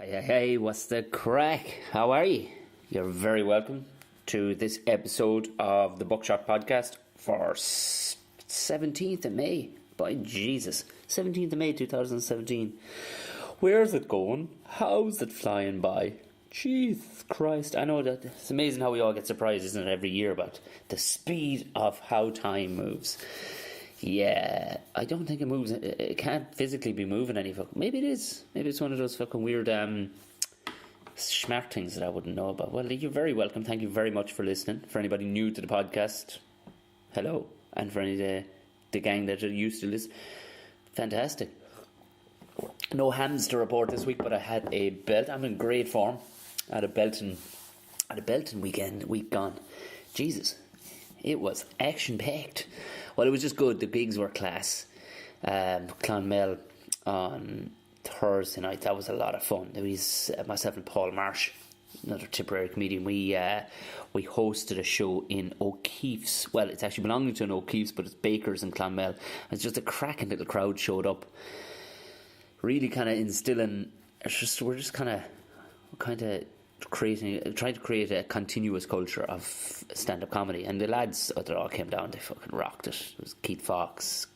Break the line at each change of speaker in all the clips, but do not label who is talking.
Hey, what's the crack? How are you? You're very welcome to this episode of the Buckshot Podcast for 17th of May. By Jesus, 17th of May 2017. Where's it going? How's it flying by? Jesus Christ, I know that it's amazing how we all get surprised, isn't it, every year about the speed of how time moves. Yeah, I don't think it moves. It can't physically be moving any fucking. Maybe it is. Maybe it's one of those fucking weird smart things that I wouldn't know about. Well, you're very welcome. Thank you very much for listening. For anybody new to the podcast, hello. And for any the gang that are used to listen, fantastic. No hands to report this week, but I had a belt. I'm in great form. I had a belting week gone. Jesus, it was action packed. Well, it was just good. The gigs were class. Clonmel on Thursday night. That was a lot of fun. There was myself and Paul Marsh, another Tipperary comedian. We hosted a show in O'Keefe's. Well, it's actually belonging to an O'Keefe's, but it's Baker's in Clonmel. It's just a cracking little crowd showed up. Really kind of instilling. We're just kind of trying to create a continuous culture of stand-up comedy, and the lads that all came down, they fucking rocked it. It was Keith Fox,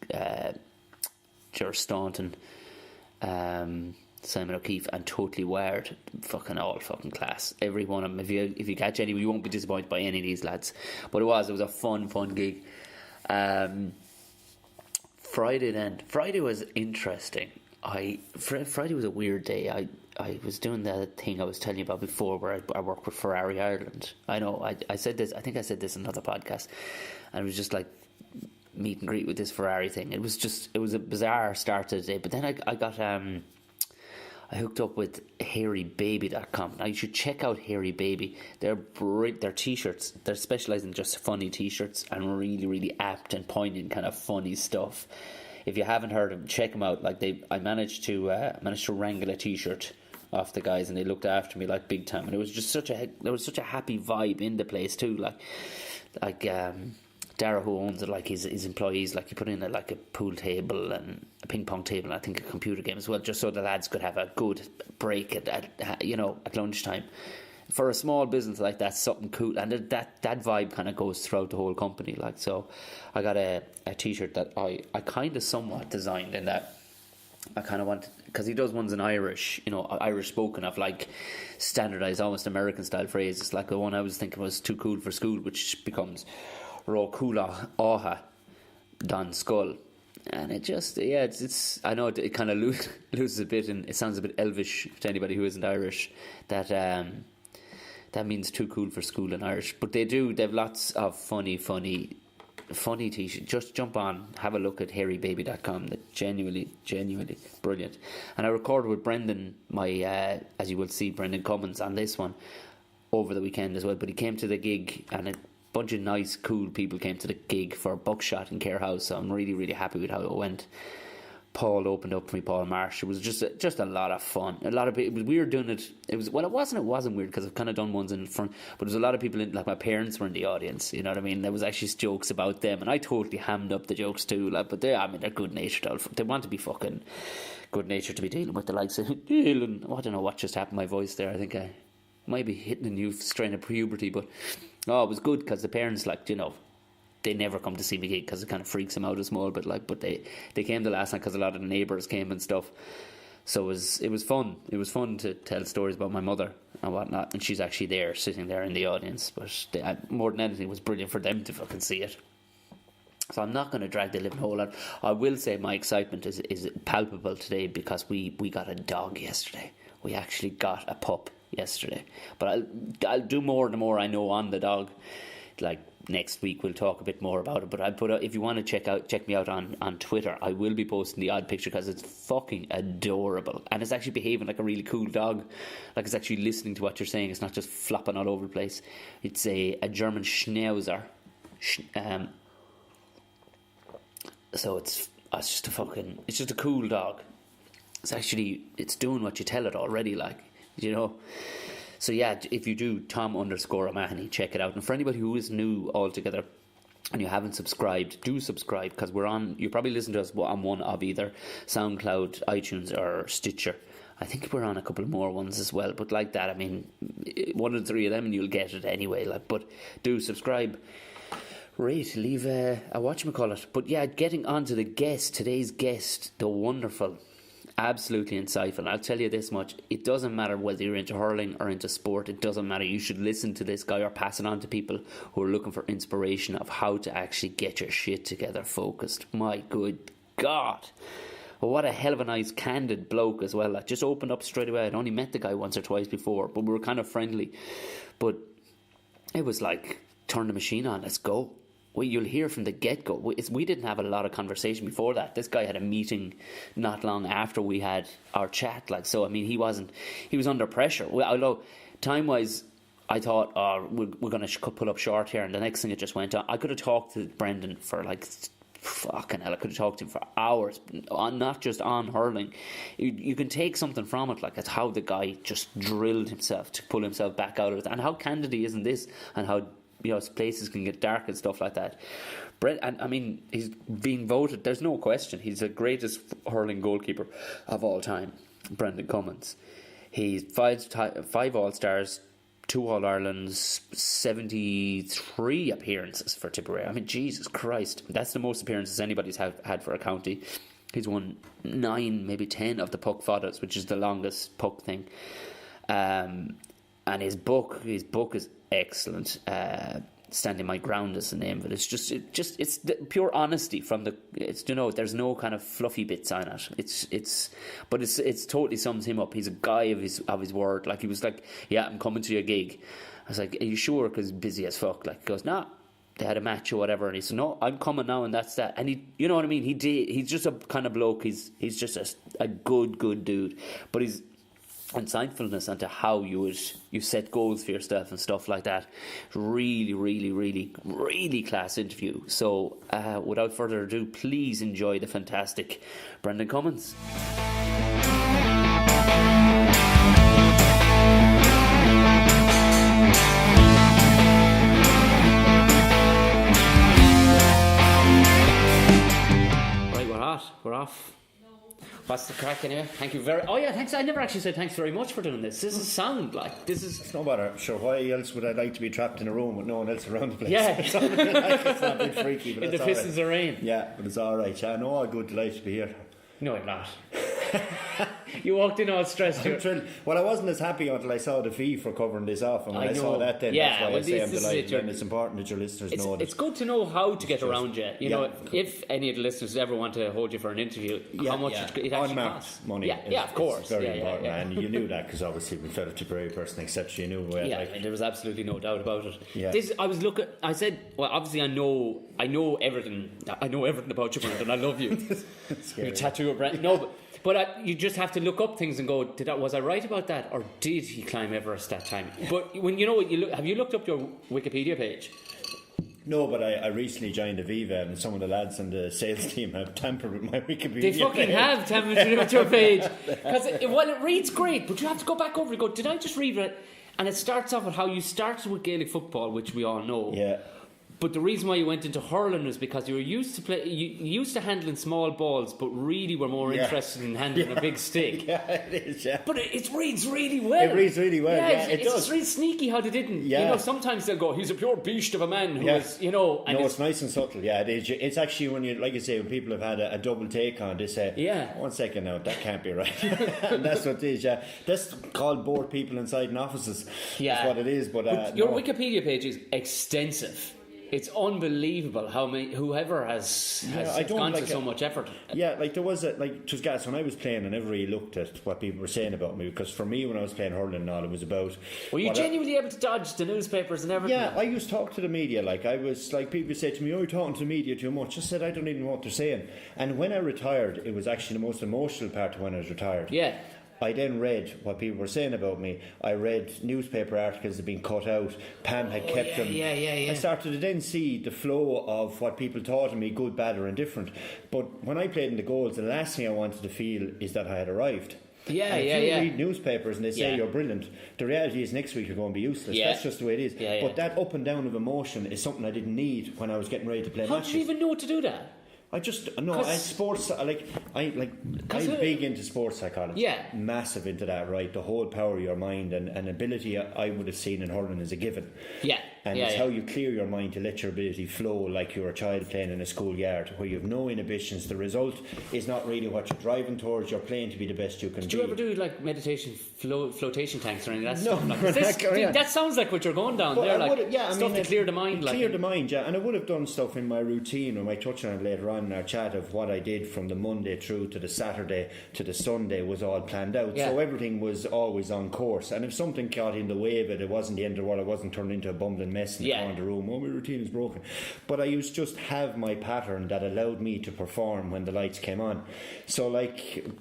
Ger Staunton, Simon O'Keefe, and Totally Wired. All fucking class. Every one of them. If you catch any, you won't be disappointed by any of these lads. But it was a fun gig. Friday was interesting. Friday was a weird day. I was doing the thing I was telling you about before, where I work with Ferrari Ireland. I know I said this. I think I said this in another podcast, and it was just like meet and greet with this Ferrari thing. It was a bizarre start to the day. But then I got I hooked up with hairybaby.com. Now you should check out Hairy Baby. They're t-shirts. They're specialised in just funny t-shirts and really, really apt and poignant kind of funny stuff. If you haven't heard of them, check them out. I managed to wrangle a t-shirt off the guys, and they looked after me like big time. And it was just such a happy vibe in the place too. Like Dara, who owns it, like his employees, like he put in a pool table and a ping pong table, and I think a computer game as well, just so the lads could have a good break at lunchtime. For a small business like that, something cool, and that vibe kind of goes throughout the whole company. Like, so I got a t-shirt that I kind of somewhat designed, in that I kind of want, because he does ones in Irish, Irish spoken of, like standardized, almost American style phrases. Like the one I was thinking was too cool for school, which becomes Ro Coola Áha Don Skull. And it just, it's I know it kind of loses a bit, and it sounds a bit elvish to anybody who isn't Irish, that means too cool for school in Irish. But they've lots of funny t-shirts. Just jump on, have a look at hairybaby.com. They're genuinely brilliant. And I recorded with Brendan, as you will see, Brendan Cummins on this one over the weekend as well. But he came to the gig, and a bunch of nice, cool people came to the gig for Buckshot in Care House. So I'm really, really happy with how it went. Paul opened up for me, Paul Marsh. It was just a lot of fun. A lot of people. It was weird doing it. It wasn't weird, because I've kind of done ones in front. But there was a lot of people like my parents were in the audience. You know what I mean? There was actually jokes about them, and I totally hammed up the jokes too. But they're good natured. They want to be fucking good natured to be dealing with the likes of Dylan. I don't know what just happened to my voice there. I think I might be hitting a new strain of puberty, but it was good, because the parents, they never come to see me gig because it kind of freaks them out as small, but they came the last night because a lot of the neighbours came and stuff. So it was fun. It was fun to tell stories about my mother and whatnot, and she's actually there, sitting there in the audience. But more than anything, it was brilliant for them to fucking see it. So I'm not going to drag the living hole out. I will say my excitement is palpable today, because we got a dog yesterday. We actually got a pup yesterday. But I'll do more the more I know on the dog. Like, next week we'll talk a bit more about it. But I put if you want to check me out on Twitter, I will be posting the odd picture, because it's fucking adorable, and it's actually behaving like a really cool dog. Like, it's actually listening to what you're saying. It's not just flopping all over the place. It's a German Schnauzer. So it's just a cool dog. It's doing what you tell it already, So yeah, if you do, Tom_O'Mahony, check it out. And for anybody who is new altogether and you haven't subscribed, do subscribe, because you probably listen to us on one of either SoundCloud, iTunes or Stitcher. I think we're on a couple more ones as well. But like that, I mean, one of the three of them and you'll get it anyway. Like, but do subscribe, rate, leave a whatchamacallit. But yeah, getting on to the guest, today's guest, the wonderful, absolutely insightful. I'll tell you this much, it doesn't matter whether you're into hurling or into sport, it doesn't matter. You should listen to this guy or pass it on to people who are looking for inspiration of how to actually get your shit together focused. My good God. Well, what a hell of a nice candid bloke as well. I just opened up straight away. I'd only met the guy once or twice before, but we were kind of friendly. But it was like, turn the machine on, let's go. Well, you'll hear from the get-go. We didn't have a lot of conversation before that. This guy had a meeting not long after we had our chat. Like, so, I mean, he was under pressure. Well, although, time-wise, I thought, we're going to pull up short here. And the next thing it just went on. I could have talked to Brendan for like, fucking hell, I could have talked to him for hours, not just on hurling. You can take something from it, like it's how the guy just drilled himself to pull himself back out of it, and how candid he is in this, and how, you know, places can get dark and stuff like that. And I mean, he's being voted, there's no question, he's the greatest hurling goalkeeper of all time, Brendan Cummins. He's five All-Stars, 2 All-Irelands, 73 appearances for Tipperary. I mean, Jesus Christ, that's the most appearances anybody's had for a county. He's won 9, maybe 10 of the puck fodders, which is the longest puck thing. And his book is excellent. Standing My Ground is the name of it. It's the pure honesty from the. It's, you know, there's no kind of fluffy bits on it. It's totally sums him up. He's a guy of his word. Like, he was like, yeah, I'm coming to your gig. I was like, are you sure? Because he's busy as fuck. Like, he goes, nah, they had a match or whatever, and he said, no, I'm coming now, and that's that. And he, you know what I mean? He's just a kind of bloke. He's just a good dude. But he's insightfulness onto how you set goals for yourself and stuff like that. Really, really, really, really class interview. So without further ado, please enjoy the fantastic Brendan Cummins. Right, we're off. What's the crack anyway? Thank you very. Oh yeah, thanks. I never actually said thanks very much for doing this. This is sound like this is.
It's no matter. Sure, why else would I like to be trapped in a room with no one else around the place?
Yeah,
it's not a bit freaky, but
in
it's
the pistons of rain.
Yeah, but it's all right. I know, a good delight to be here.
No, I'm not. You walked in all stressed.
I'm thrilled. Well, I wasn't as happy until I saw the fee for covering this off, and when I saw that, then that's why I say I'm delighted. And it's important that your listeners know that.
It's good to know how to get around you. You know, if any of the listeners ever want to hold you for an interview, how much it actually costs.
Money.
Yeah, of course.
It's very important, and you knew that because obviously we felt a Tipperary person, except you knew.
And there was absolutely no doubt about it.
Yeah.
I was looking. I said, well, obviously I know everything. I know everything about you, Brendan. I love you. Your tattoo of Brendan. No, but you just have to look up things and go, was I right about that, or did he climb Everest that time? But when have you looked up your Wikipedia page?
No, but I recently joined Aviva, and some of the lads on the sales team have tampered with my Wikipedia.
They fucking have tampered with your page, because it reads great, but you have to go back over and go, did I just read it? And it starts off with how you started with Gaelic football, which we all know.
Yeah.
But the reason why you went into hurling was because you were used to handling small balls, but really were more interested in handling a big stick.
Yeah, it is. Yeah,
but it reads really well.
It reads really well. Yeah, it does.
It's really sneaky how they didn't.
Yeah.
You know, sometimes they'll go, "He's a pure beast of a man who is," you know. And
no, it's nice and subtle. Yeah, it is. It's actually when you, like you say, when people have had a double take on, they say, "1 second now, that can't be right." And that's what it is. Yeah, that's called bored people inside in offices. Yeah, that's what it is. But
your Wikipedia page is extensive. It's unbelievable how many whoever has gone to so much effort.
Yeah, like there was just gas when I was playing, I never really looked at what people were saying about me, because for me when I was playing hurling and all, it was about.
Were you genuinely able to dodge the newspapers and everything?
Yeah, I used to talk to the media. Like I was like, people say to me, "Oh, you're talking to the media too much." I said, I don't even know what they're saying. And when I retired, it was actually the most emotional part of when I was retired.
Yeah.
I then read what people were saying about me. I read newspaper articles that had been cut out. Pam had kept them.
Yeah.
I started to then see the flow of what people thought of me, good, bad or indifferent. But when I played in the goals, the last thing I wanted to feel is that I had arrived. If you read newspapers and they say you're brilliant, the reality is next week you're going to be useless. That's just the way it is. But that up and down of emotion is something I didn't need when I was getting ready to play matches.
How did you even know to do that?
I just no. Sports I'm big into sports psychology.
Yeah,
massive into that. Right, the whole power of your mind and ability. I would have seen in hurling as a given.
Yeah,
and it's how you clear your mind to let your ability flow, like you're a child playing in a schoolyard, where you have no inhibitions. The result is not really what you're driving towards. You're playing to be the best you can.
Did you ever do like meditation flotation tanks or anything? That's
no,
that sounds like what you're going down there. Like stuff to clear the mind.
Clear the mind, yeah. And I would have done stuff in my routine, or my touch on it later on in our chat, of what I did from the Monday through to the Saturday to the Sunday was all planned out. Yeah. So everything was always on course. And if something got in the way of it, it wasn't the end of the world. I wasn't turned into a bumbling mess in the corner of the room. Oh, my routine is broken. But I used to just have my pattern that allowed me to perform when the lights came on. So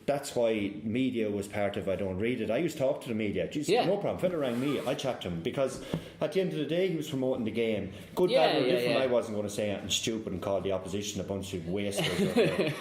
that's why media was part of I don't read it. I used to talk to the media. Jeez, no problem. Fella rang me, I chat to him, because at the end of the day he was promoting the game. Good, bad or different. I wasn't going to say anything stupid and call the opposition a bunch of wasters.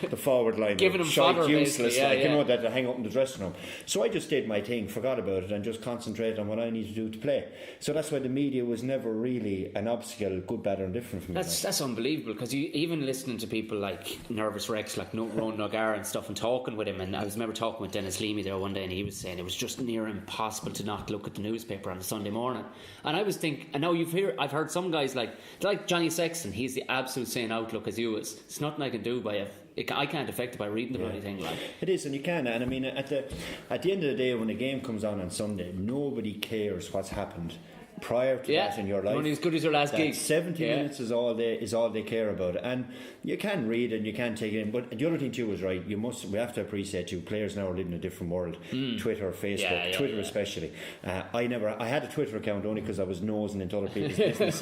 The forward line,
giving them fodder,
useless, that they hang up in the dressing room. So I just did my thing, forgot about it, and just concentrated on what I needed to do to play. So that's why the media was never really an obstacle, good, bad, or different for me.
That's unbelievable, because you even listening to people like Nervous Rex, like Ron Nogar and stuff, and talking with him. And I remember talking with Dennis Leamy there one day, and he was saying it was just near impossible to not look at the newspaper on a Sunday morning. And I was thinking, and now I've heard some guys like Johnny Sexton. He's the absolute same outlook as you is. It's nothing I can do I can't affect it by reading the bloody thing. Like
it is, and you can. And I mean, at the end of the day, when the game comes on Sunday, nobody cares what's happened prior to that in your life.
Only as good as your last gig.
70 minutes is all they care about, and you can read and you can take it in. But the other thing too is right. We have to appreciate you. Players now are living in a different world. Twitter, Facebook, Twitter especially. I had a Twitter account only because I was nosing into other people's business.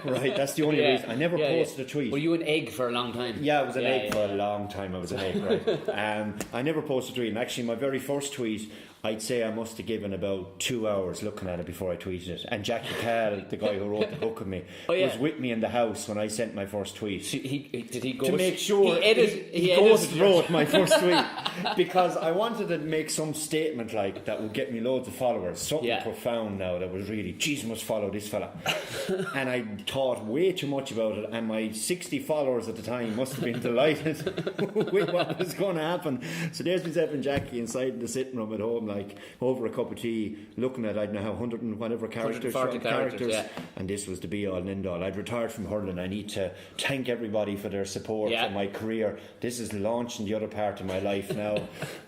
Right, that's the only reason. I never posted a tweet.
Were you an egg for a long time?
Yeah, I was an egg for a long time. I was an egg. Right. I never posted a tweet. And actually, my very first tweet, I'd say I must have given about 2 hours looking at it before I tweeted it. And Jackie Cahill, the guy who wrote the book with me, was with me in the house when I sent my first tweet.
Did he go
to make sure he wrote my first tweet, because I wanted to make some statement like that would get me loads of followers, something profound now that was really, Jesus must follow this fella. And I thought way too much about it, and my 60 followers at the time must have been delighted with what was going to happen. So there's myself and Jackie inside the sitting room at home, like over a cup of tea, looking at, I don't know how, 100 and whatever characters, and this was the be all and end all. I'd retired from hurling. I need to thank everybody for their support for my career. This is launching the other part of my life now.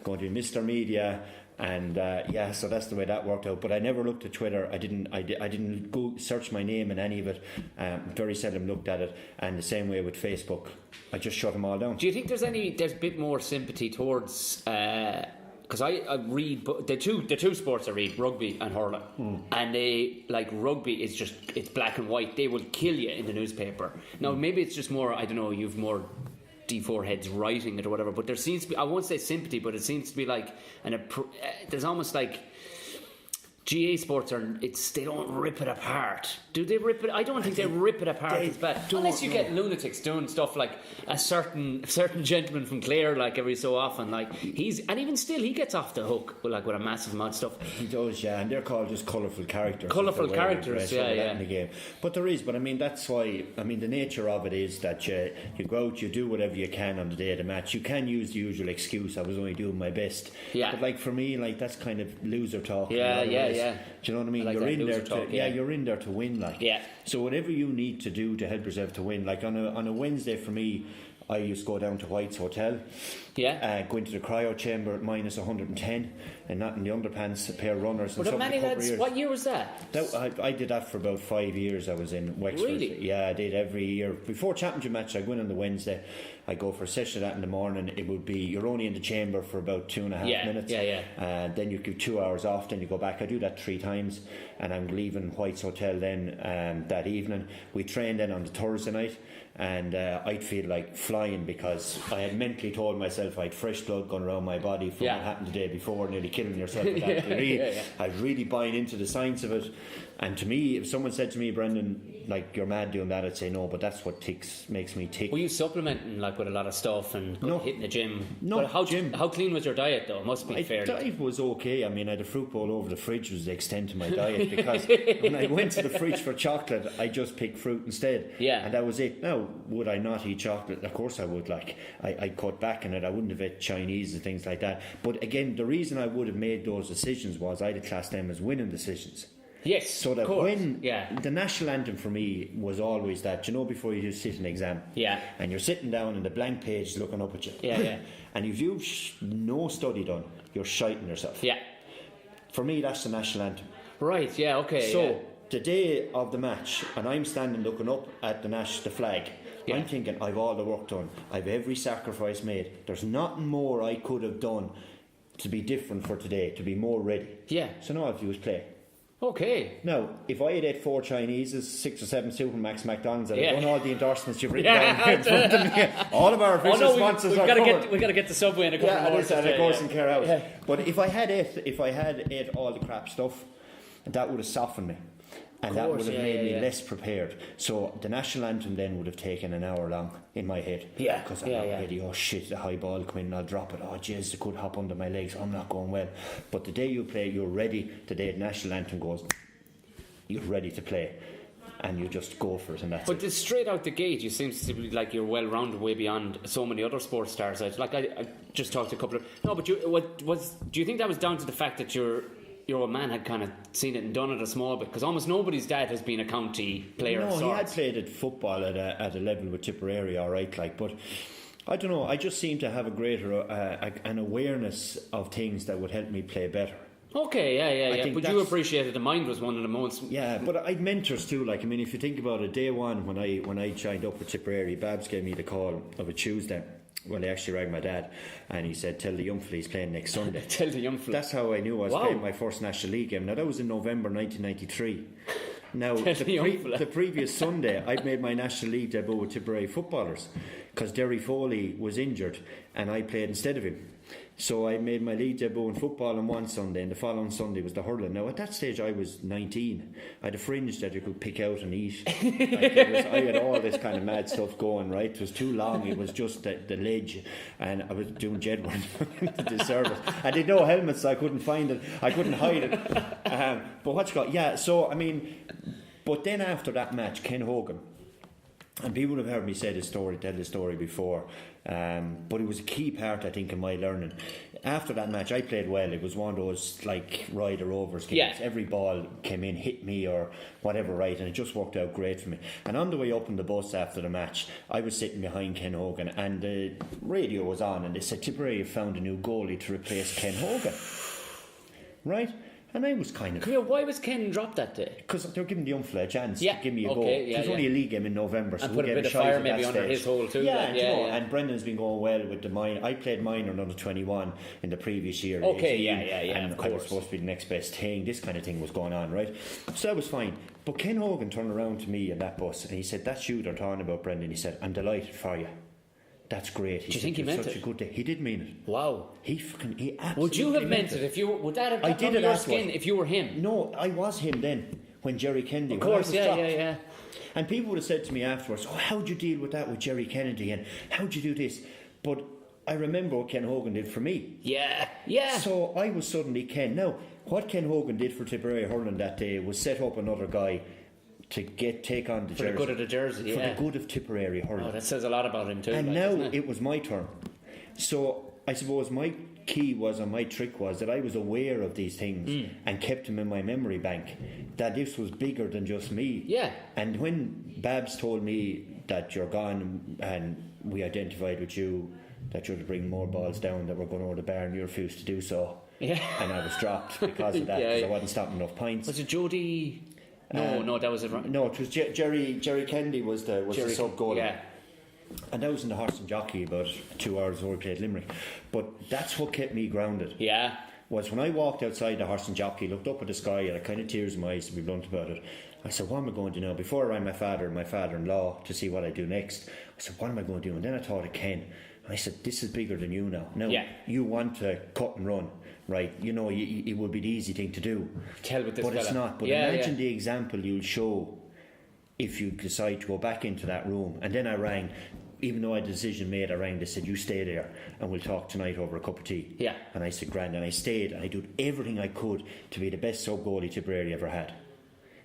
Going to be Mr. Media. And so that's the way that worked out. But I never looked at Twitter. I didn't go search my name in any of it. Very seldom looked at it. And the same way with Facebook, I just shut them all down.
Do you think there's a bit more sympathy towards? Because I read the two sports I read, rugby and hurling, and they, like, rugby is just, it's black and white. They will kill you in the newspaper. Now maybe it's just more, I don't know, you've more D4 heads writing it or whatever, but there seems to be, I won't say sympathy, but it seems to be like there's almost like GA sports they don't rip it apart. Do they rip it? I don't think they rip it apart as bad. Unless you get lunatics doing stuff like a certain gentleman from Clare, like every so often, like and even still he gets off the hook with a massive amount of stuff.
He does, and they're called just colourful characters.
Colourful characters,
in the game. But there is, but I mean that's why. I mean the nature of it is that you go out, you do whatever you can on the day of the match. You can use the usual excuse, I was only doing my best. Yeah. But like for me, like that's kind of loser talk.
Yeah.
Do you know what I mean? You're in there you're in there to win, like. Yeah. So whatever you need to do to help yourself to win, like on a Wednesday for me, I used to go down to White's Hotel. Yeah. Go into the cryo chamber at minus 110, and not in the underpants, a pair of runners.
But many lads, what year was that?
I did that for about 5 years. I was in Wexford.
Really?
Yeah, I did every year. Before championship match, I go in on the Wednesday. I go for a session of that in the morning. It would be, you're only in the chamber for about 2.5 minutes. Then you give 2 hours off, then you go back. I do that 3 times, and I'm leaving White's Hotel then that evening. We train then on the Thursday night, and I'd feel like flying because I had mentally told myself myself. I had fresh blood going around my body from what happened the day before, nearly killing yourself with that degree. I was really buying into the science of it. And to me, if someone said to me, Brendan, like, you're mad doing that, I'd say no, but that's what makes me tick.
Were you supplementing like with a lot of stuff and hitting the gym?
No,
how clean was your diet though? Must be fair.
My diet was okay. I mean, I had a fruit bowl over the fridge was the extent of my diet, because when I went to the fridge for chocolate, I just picked fruit instead.
Yeah.
And that was it. Now, would I not eat chocolate? Of course I would. Like, I cut back on it. I wouldn't have ate Chinese and things like that. But again, the reason I would have made those decisions was I'd have classed them as winning decisions.
Yes,
so that when the national anthem for me was always that, before you sit an exam, and you're sitting down and the blank page looking up at you, and if you've no study done, you're shiting yourself. For me, that's the national anthem.
Right. Yeah. Okay.
So the day of the match, and I'm standing looking up at the flag. I'm thinking, I've all the work done. I've every sacrifice made. There's nothing more I could have done to be different for today, to be more ready. Yeah. So now all I have to do is play.
Okay.
Now, if I had ate 4 Chineses, 6 or 7 Supermax McDonald's, and I'd done all the endorsements you've written down here in front of me, all of our official sponsors are covered.
We've got to get the Subway in a couple of more.
And it goes in care out. Yeah. But if I had ate all the crap stuff, that would have softened me. And that would have made me less prepared. So the national anthem then would have taken an hour long in my head. Yeah. Because I'm not ready. Oh shit, the high ball come in and I'll drop it. Oh jeez, it could hop under my legs. I'm not going well. But the day you play, you're ready. The day the national anthem goes, you're ready to play. And you just go for it, and that's it.
But straight out the gate, you seem to be like you're well rounded, way beyond so many other sports stars. I just talked to a couple of. No, but do you think that was down to the fact that your old man had kind of seen it and done it a small bit? Because almost nobody's dad has been a county player.
No, he had played at football at a level with Tipperary, all right, but I don't know. I just seem to have a greater an awareness of things that would help me play better.
Okay, yeah. But you appreciated the mind was one of the most.
Yeah, but I had mentors too. Like, I mean, if you think about it, day one when I joined up with Tipperary, Babs gave me the call of a Tuesday. Well, he actually rang my dad and he said, tell the young fella he's playing next Sunday.
Tell the young fella.
That's how I knew I was playing my first National League game. Now, that was in November 1993. Now, the previous Sunday, I'd made my National League debut with Tipperary footballers because Derry Foley was injured and I played instead of him. So I made my league debut in football on one Sunday, and the following Sunday was the hurling. Now at that stage I was 19. I had a fringe that you could pick out and eat. I had all this kind of mad stuff going, right? It was too long, it was just the ledge, and I was doing Jedward to deserve it. I did no helmets, so I couldn't find it, I couldn't hide it. But what you got? Yeah, so I mean, but then after that match, Ken Hogan, and people have heard me tell this story before, but it was a key part, I think, in my learning. After that match, I played well. It was one of those like Ryder Rovers games. Yeah. Every ball came in, hit me or whatever, right, and it just worked out great for me. And on the way up in the bus after the match, I was sitting behind Ken Hogan, and the radio was on, and they said Tipperary have found a new goalie to replace Ken Hogan. Right? And I was kind of...
Why was Ken dropped that day?
Because they were giving the young fella a chance to give me a goal. It was only a league game in November, so
and put a bit of fire maybe under his hole too.
And Brendan's been going well with the minor. I played minor under 21 in the previous year. And of course. I was supposed to be the next best thing. This kind of thing was going on, right? So that was fine. But Ken Hogan turned around to me in that bus and he said, that's you they're talking about, Brendan. He said, I'm delighted for you. That's great.
Do you think he meant
it? Such a good day. He did mean it.
Wow.
He absolutely.
Would you have meant it if you? Would that have got under your skin if you were him?
No, I was him then when Jerry Kennedy.
Of course, yeah.
And people would have said to me afterwards, "Oh, how'd you deal with that with Jerry Kennedy? And how'd you do this?" But I remember what Ken Hogan did for me. Yeah. So I was suddenly Ken. Now, what Ken Hogan did for Tipperary hurling that day was set up another guy to take on the jersey.
For the good of the jersey,
For the good of Tipperary hurling.
Oh, that says a lot about him too.
And now it was my turn. So I suppose my key was, and my trick was, that I was aware of these things and kept them in my memory bank, that this was bigger than just me. Yeah. And when Babs told me that you're gone and we identified with you, that you're to bring more balls down, that we're going over the bar, and you refused to do so. Yeah. And I was dropped because of that, because I wasn't stopping enough pints.
Was it Jody... No, that was it.
No, it was Jerry Kennedy was the sub goalie. Yeah. And that was in the Horse and Jockey about 2 hours before we played Limerick. But that's what kept me grounded. Yeah. Was when I walked outside the Horse and Jockey, looked up at the sky, and I kind of tears in my eyes to be blunt about it. I said, what am I going to do now? Before I rang my father and my father-in-law to see what I do next, I said, what am I going to do? And then I thought of Ken. And I said, this is bigger than you now. Now, you want to cut and run, right? You know, it would be the easy thing to do. But it's not. But imagine the example you'll show if you decide to go back into that room. And then I rang, even though I had a decision made, I rang, they said, you stay there and we'll talk tonight over a cup of tea. Yeah. And I said, grand. And I stayed and I did everything I could to be the best sub-goalie Tipperary ever had.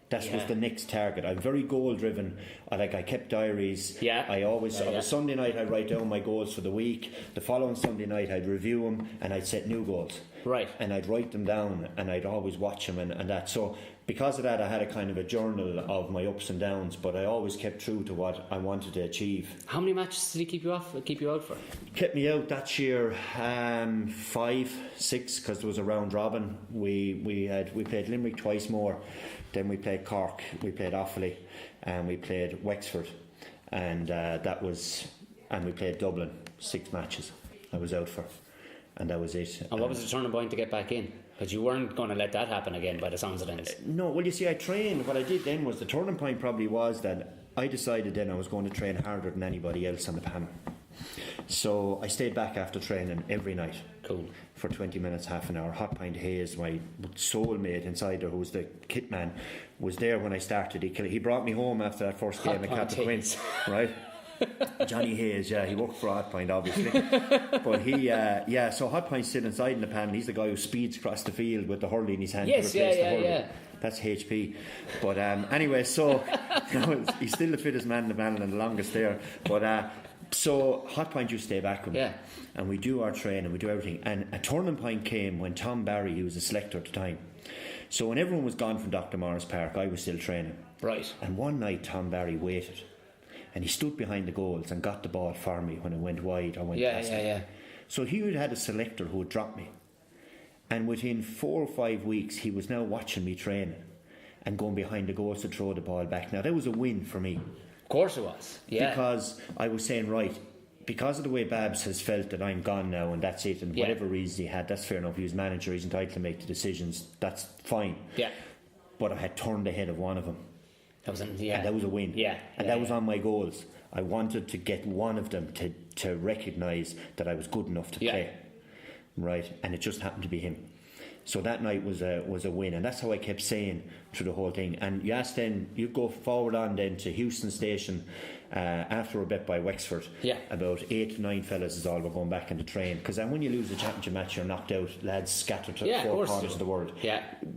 That was the next target. I'm very goal driven. I kept diaries. I always on a Sunday night I'd write down my goals for the week. The following Sunday night I'd review them and I'd set new goals. Right. And I'd write them down and I'd always watch them and that. So because of that, I had a kind of a journal of my ups and downs, but I always kept true to what I wanted to achieve.
How many matches did he keep you out for?
Kept me out that year 5, 6, because there was a round robin. We played Limerick twice more. Then we played Cork, we played Offaly, and we played Wexford, and we played Dublin. 6 matches I was out for, and that was it.
And what was the turning point to get back in? Because you weren't going to let that happen again, by the sounds of things.
No, well, you see, I trained. What I did then was the turning point probably was that I decided then I was going to train harder than anybody else on the panel. So I stayed back after training every night. Cool. For 20 minutes, half an hour. Hot Pint Hayes, my soulmate inside there, who was the kit man, was there when I started. He brought me home after that first game at Captain Quince, right? Johnny Hayes, he worked for Hot Pint, obviously. But so Hot Pint's sitting inside in the panel. He's the guy who speeds across the field with the hurley in his hand to replace the hurley. That's HP. But anyway, so he's still the fittest man in the panel and the longest there. But so Hot Pint used to stay back with me, and we do our training, we do everything. And a turning point came when Tom Barry, he was a selector at the time. So when everyone was gone from Dr. Morris Park, I was still training. Right. And one night Tom Barry waited, and he stood behind the goals and got the ball for me when it went wide or went past me. So he had a selector who would drop me, and within 4 or 5 weeks he was now watching me training and going behind the goals to throw the ball back. Now that was a win for me.
Of course it was.
Because I was saying, right, because of the way Babs has felt that I'm gone now and that's it, and whatever reason he had, that's fair enough. He was manager, he's entitled to make the decisions, that's fine. But I had turned ahead of one of them. And that was a win. That was on my goals. I wanted to get one of them to recognise that I was good enough to play. Right, and it just happened to be him. So that night was a win, and that's how I kept saying through the whole thing. And you asked then, you go forward on then to Houston Station after a bet by Wexford. About 8 to 9 fellas is all were going back into train, because then when you lose the championship match you're knocked out, lads scattered to 4 corners of the world.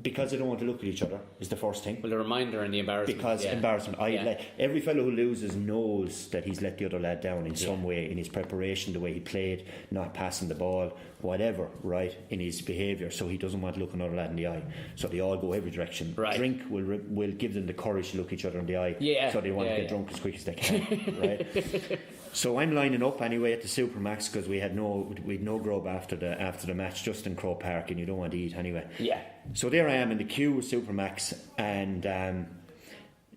Because they don't want to look at each other is the first thing.
Well, the reminder and the embarrassment.
Because embarrassment. Every fellow who loses knows that he's let the other lad down in some way, in his preparation, the way he played, not passing the ball, whatever, right, in his behaviour. So he doesn't want to look another lad in the eye. So they all go every direction. Drink will give them the courage to look each other in the eye. So they want to get drunk as quick as they can. Right. So I'm lining up anyway at the Supermax, because we'd no grub after the match, just in Crow Park, and you don't want to eat anyway. So there I am in the queue with Supermax, and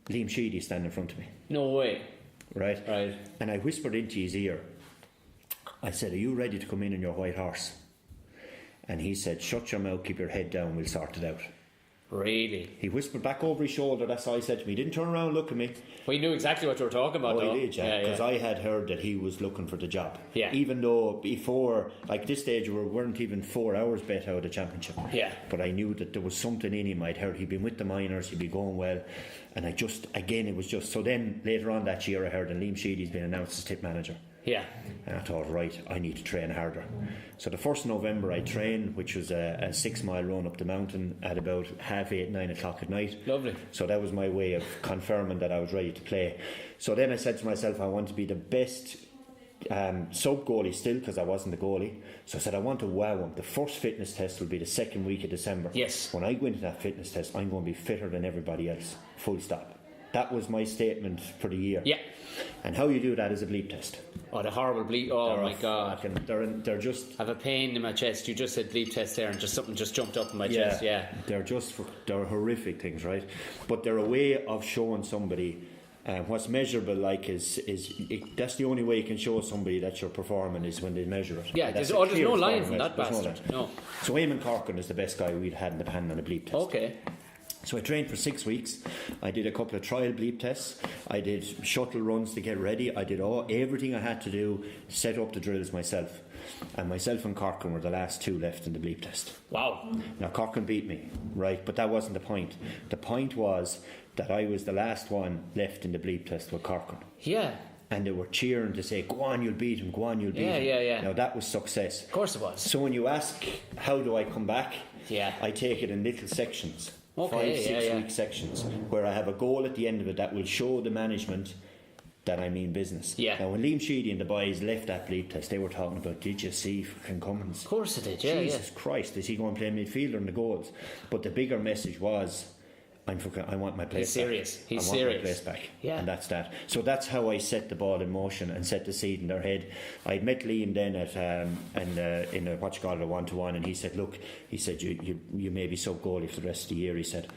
Liam Sheedy's standing in front of me.
No way.
Right. And I whispered into his ear, I said, are you ready to come in on your white horse? And he said, shut your mouth, keep your head down, we'll sort it out.
Really?
He whispered back over his shoulder, that's all he said to me. He didn't turn around and look at me.
Well, he knew exactly what you were talking about, though.
He did, because I had heard that he was looking for the job. Even though before, like this stage, we weren't even 4 hours bet out of the championship. But I knew that there was something in him. I'd heard he'd been with the minors, he'd be going well. And it was just, so then later on that year I heard that Liam Sheedy's been announced as tip manager. And I thought, right, I need to train harder. So the 1st of November I trained, which was a 6 mile run up the mountain at about 8:30, 9 o'clock at night.
Lovely.
So that was my way of confirming that I was ready to play. So then I said to myself, I want to be the best sub goalie still, because I wasn't the goalie. So I said, I want to wow him. The first fitness test will be the 2nd week of December. When I go into that fitness test, I'm going to be fitter than everybody else. Full stop. That was my statement for the year. And how you do that is a bleep test.
Oh, the horrible bleep. Oh, my God.
They're just...
I have a pain in my chest. You just said bleep test there, and something just jumped up in my chest.
They're horrific things, right? But they're a way of showing somebody what's measurable. Like that's the only way you can show somebody that you're performing, is when they measure it.
There's no line from that bastard. No.
So Eamon Corcoran is the best guy we'd had in the panel on a bleep test. So I trained for 6 weeks. I did a couple of trial bleep tests. I did shuttle runs to get ready. I did everything I had to do, set up the drills myself. And myself and Corcoran were the last 2 left in the bleep test.
Wow.
Now Corcoran beat me, right? But that wasn't the point. The point was that I was the last one left in the bleep test with Corcoran.
Yeah.
And they were cheering to say, go on, you'll beat him, go on, you'll beat him.
Yeah.
Now that was success.
Of course it was.
So when you ask, how do I come back?
Yeah.
I take it in little sections.
Okay,
5-6 week sections where I have a goal at the end of it that will show the management that I mean business.
Yeah.
Now when Liam Sheedy and the boys left that bleep test, they were talking about, did you see fucking Cummins?
Of course it did, yeah.
Jesus Christ, is he going to play midfielder in the goals? But the bigger message was, I want my place back.
He's serious.
I want my place back.
Yeah.
And that's that. So that's how I set the ball in motion and set the seed in their head. I'd met Liam then at in a a 1-to-1, and he said, look, he said, you may be sub-goalie for the rest of the year, he said,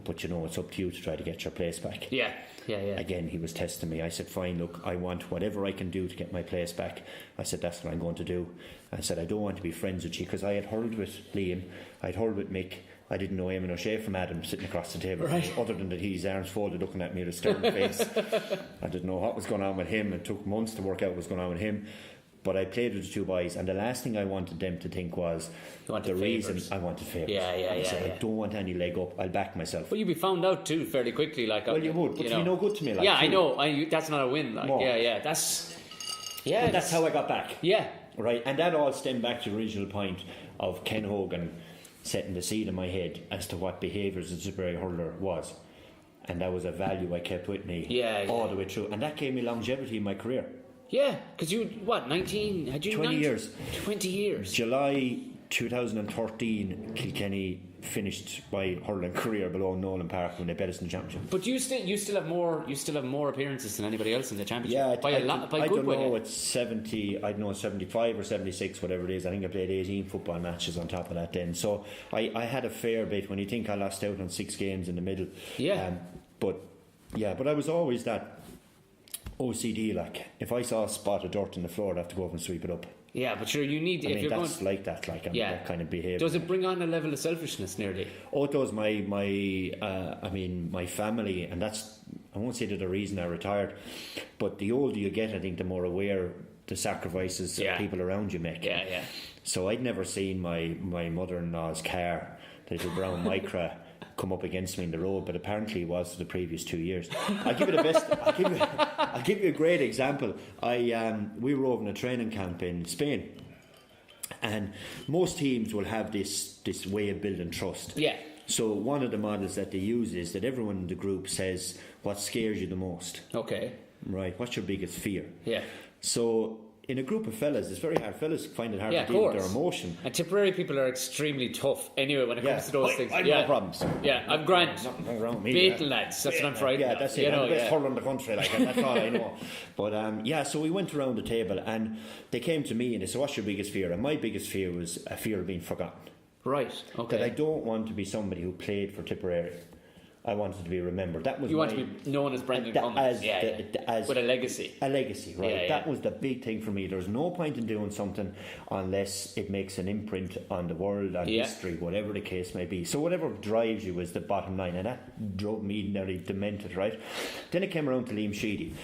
but you know, it's up to you to try to get your place back.
Yeah.
Again, he was testing me. I said, fine, look, I want whatever I can do to get my place back. I said, that's what I'm going to do. I said, I don't want to be friends with you, because I had hurled with Liam, I'd hurled with Mick. I didn't know Eamon O'Shea from Adam sitting across the table,
right.
Other than that his arms folded looking at me with a stern face. I didn't know what was going on with him. It took months to work out what was going on with him. But I played with the 2 boys, and the last thing I wanted them to think was the reason I wanted favours.
I
said, I don't want any leg up, I'll back myself.
Well, you'd be found out too fairly quickly. Well,
you would, but you're no good to me.
Yeah, too. I know. That's not a win. That's
how I got back.
Yeah.
Right, and that all stemmed back to the original point of Ken Hogan setting the seed in my head as to what behaviours a Tipperary hurler was, and that was a value I kept with me all the way through, and that gave me longevity in my career.
Yeah, because you 19? Had you
20 years?
20 years.
July 2013, Kilkenny finished my hurling career below Nolan Park when they bet us in the championship.
But you still have more appearances than anybody else in the championship.
Yeah,
by a lot, by
I
good
don't
way.
know. It's 70. I don't know, 75 or 76, whatever it is. I think I played 18 football matches on top of that then. So I had a fair bit. When you think I lost out on 6 games in the middle.
Yeah.
But I was always that OCD. Like if I saw a spot of dirt in the floor, I'd have to go over and sweep it up.
Yeah, but sure, you need.
If you're that's going, like that. Like I'm that kind of behaviour.
Does it bring on a level of selfishness nearly?
Oh, it does. My family, and that's, I won't say that the reason I retired, but the older you get, I think the more aware the sacrifices people around you make.
Yeah.
So I'd never seen my mother-in-law's car, the little brown Micra, come up against me in the road, but apparently it was for the previous 2 years. I'll give you the best. I'll give you a great example. We were over in a training camp in Spain, and most teams will have this way of building trust.
Yeah.
So one of the models that they use is that everyone in the group says, what scares you the most?
Okay.
Right. What's your biggest fear?
Yeah.
So in a group of fellas, it's very hard. Fellas find it hard to deal with their emotion.
And Tipperary people are extremely tough anyway when it comes to those things.
I have no problems.
Yeah, I'm grand.
Nothing wrong with me.
Beaten lads, that's what I'm frightened of.
That's it. I'm the best hurler in the country, like, that's all I know. But so we went around the table and they came to me and they said, what's your biggest fear? And my biggest fear was a fear of being forgotten.
Right, okay.
That I don't want to be somebody who played for Tipperary. I wanted to be remembered. That was
want to be known as Brendan Cummins, with a legacy.
A legacy, right? That was the big thing for me. There's no point in doing something unless it makes an imprint on the world, on history, whatever the case may be. So whatever drives you is the bottom line, and that drove me nearly demented, right? Then it came around to Liam Sheedy.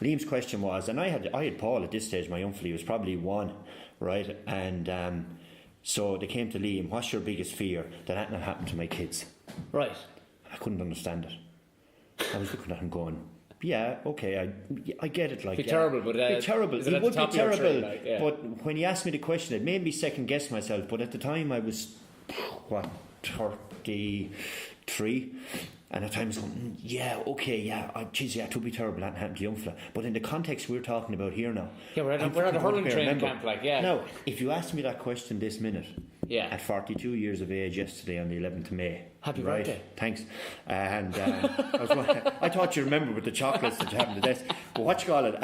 Liam's question was, and I had Paul at this stage, my young fella, he was probably 1, right? And so they came to Liam, what's your biggest fear that anything will happen to my kids?
Right.
I couldn't understand it. I was looking at him going, yeah, okay, I get it. Like,
terrible, but
be terrible. It would be terrible.
Tray,
but when he asked me the question, it made me second guess myself. But at the time, I was 33, and at times going, it would be terrible that happened to young fella. But in the context we're talking about here now,
we're at a hurling training camp,
Now, if you asked me that question this minute,
Yeah.
At 42 years of age yesterday on the 11th of May.
Happy birthday.
Thanks. And I thought you remember with the chocolates that you have on the desk. But what you call it,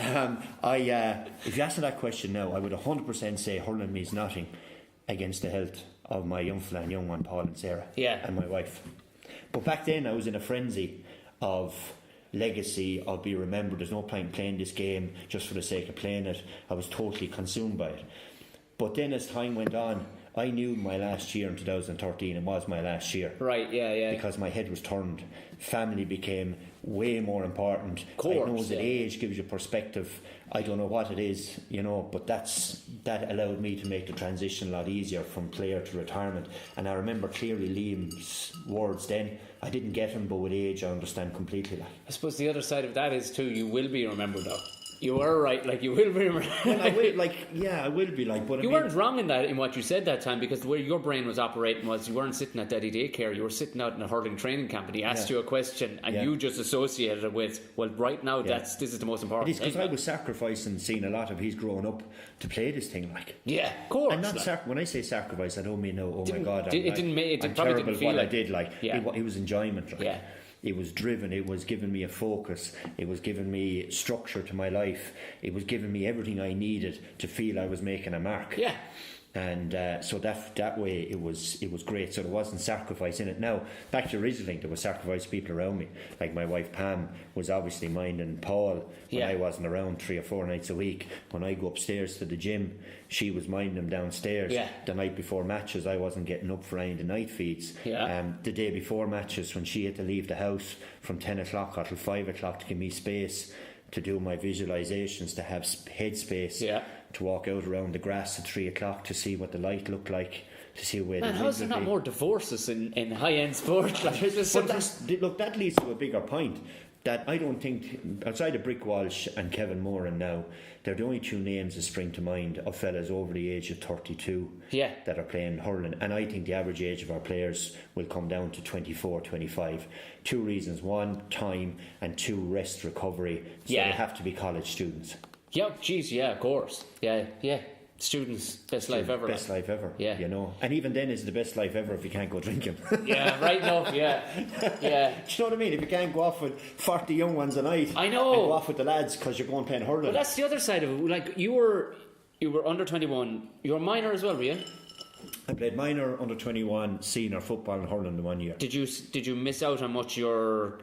if you asked me that question now, I would 100% say hurling means nothing against the health of my young fella and young one, Paul and Sarah, and my wife. But back then I was in a frenzy of legacy, of be remembered. There's no point playing this game just for the sake of playing it. I was totally consumed by it. But then as time went on, I knew my last year in 2013, it was my last year.
Right, yeah.
Because my head was turned. Family became way more important.
Of course,
I know that age gives you perspective. I don't know what it is, but that allowed me to make the transition a lot easier from player to retirement. And I remember clearly Liam's words then. I didn't get him, but with age I understand completely.
I suppose the other side of that is too, you will be remembered though. You were right, you will be remembered.
Well, I will be but
you weren't wrong in what you said that time, because the way your brain was operating was you weren't sitting at daddy daycare, you were sitting out in a hurling training camp, and he asked you a question and you just associated it with, well, right now this is the most important thing.
Because I was sacrificing seeing a lot of his growing up to play this thing
Yeah, of course.
And not when I say sacrifice, I don't mean my God,
it
probably
didn't feel
what I did. It was enjoyment. It was driven, it was giving me a focus, it was giving me structure to my life, it was giving me everything I needed to feel I was making a mark.
Yeah.
And so that way it was great. So there wasn't sacrifice in it. Now back to the original thing, there was sacrifice people around me. Like my wife Pam was obviously minding Paul when I wasn't around 3 or 4 nights a week. When I go upstairs to the gym, she was minding him downstairs. The night before matches, I wasn't getting up for any of the night feeds. The day before matches, when she had to leave the house from 10 o'clock until 5 o'clock to give me space to do my visualizations, to have headspace, to walk out around the grass at 3 o'clock to see what the light looked like, to see where the
how's there not more divorces in high-end sport?
That leads to a bigger point, that I don't think, outside of Brick Walsh and Kevin Moran now, they're the only 2 names that spring to mind of fellas over the age of 32 that are playing hurling. And I think the average age of our players will come down to 24, 25. 2 reasons: 1, time, and 2, rest, recovery. So they have to be college students.
Of course. Students, best life ever.
Best life ever, And even then, it's the best life ever if you can't go drinking.
Right enough, Do you
know what I mean? If you can't go off with 40 young ones a night,
I know,
and go off with the lads because you're going playing hurling.
But that's the other side of it. Like, you were under 21. You were minor as well, were you?
I played minor, under 21, senior football and hurling in 1 year.
Did you miss out on much your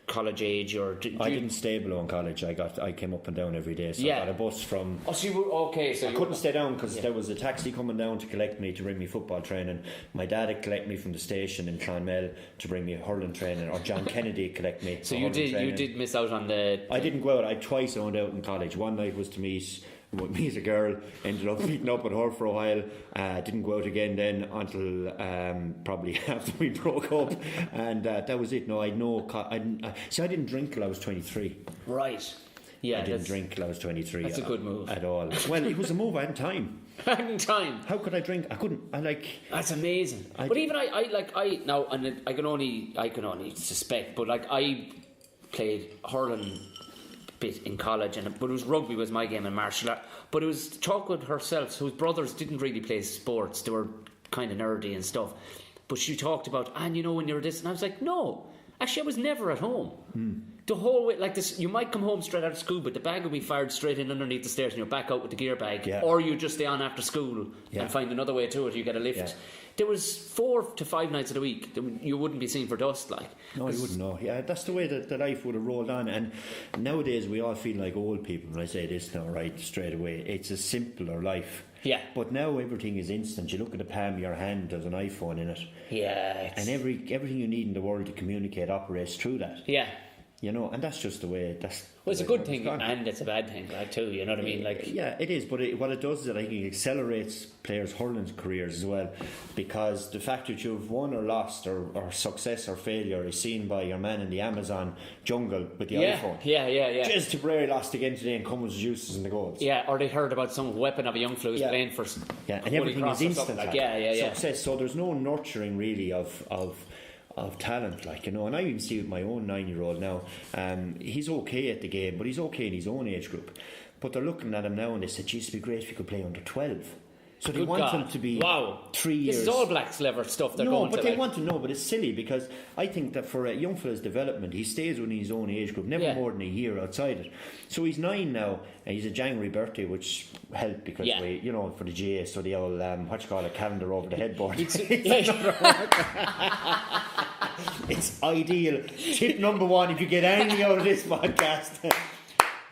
college age, or
I didn't stay below in college. I came up and down every day, so I got a bus from.
So you were okay. So
I couldn't stay down because there was a taxi coming down to collect me to bring me football training. My dad would collect me from the station in Clonmel to bring me hurling training, or John Kennedy would collect me.
So you did miss out on the.
I didn't go out. I twice owned out in college. One night was to meet as a girl, ended up meeting up with her for a while. Didn't go out again then until probably after we broke up, and that was it. No, I didn't drink till I was 23.
Right. Yeah,
I didn't drink till I was 23.
That's a good move
at all. Well, it was a move. I had time. How could I drink? I couldn't.
That's amazing. But even I now, and I can only suspect, but I played hurling bit in college, but it was rugby was my game, and martial art. But it was Chocolate herself, whose brothers didn't really play sports. They were kind of nerdy and stuff. But she talked about, and when you're this, and I was like, no, actually I was never at home. The whole way, like this, you might come home straight out of school, but the bag will be fired straight in underneath the stairs and you're back out with the gear bag. Or you just stay on after school and find another way to it. You get a lift. There was 4 to 5 nights of the week you wouldn't be seen for dust.
No, you wouldn't know. Yeah, that's the way that the life would have rolled on. And nowadays we all feel like old people when I say this now, right, straight away. It's a simpler life.
Yeah.
But now everything is instant. You look at the palm of your hand, there's an iPhone in it.
Yeah.
And everything you need in the world to communicate operates through that.
Yeah.
And that's just the way.
It's a good thing and it's a bad thing, too. You know what I mean?
Yeah, it is. But what it does is that I think it accelerates players' hurling careers as well, because the fact that you've won or lost or success or failure is seen by your man in the Amazon jungle with the iPhone.
Yeah.
Just Tipperary lost again today and Cummins juices in the goals.
Yeah, or they heard about some weapon of a young fella who's playing for.
Yeah, and everything is instant.
Success.
So there's no nurturing really of talent, and I even see with my own 9-year-old now. He's okay at the game, but he's okay in his own age group. But they're looking at him now and they said, geez, it'd be great if he could play under 12. So they want him to be 3 years.
This is all Blacks level stuff they're going to.
No, but they want to know. But it's silly, because I think that for a young fella's development, he stays within his own age group, never more than a year outside it. So he's 9 now, and he's a January birthday, which helped because we, for the GA, so the old calendar over the headboard. It's ideal. Tip number 1, if you get anything out of this podcast,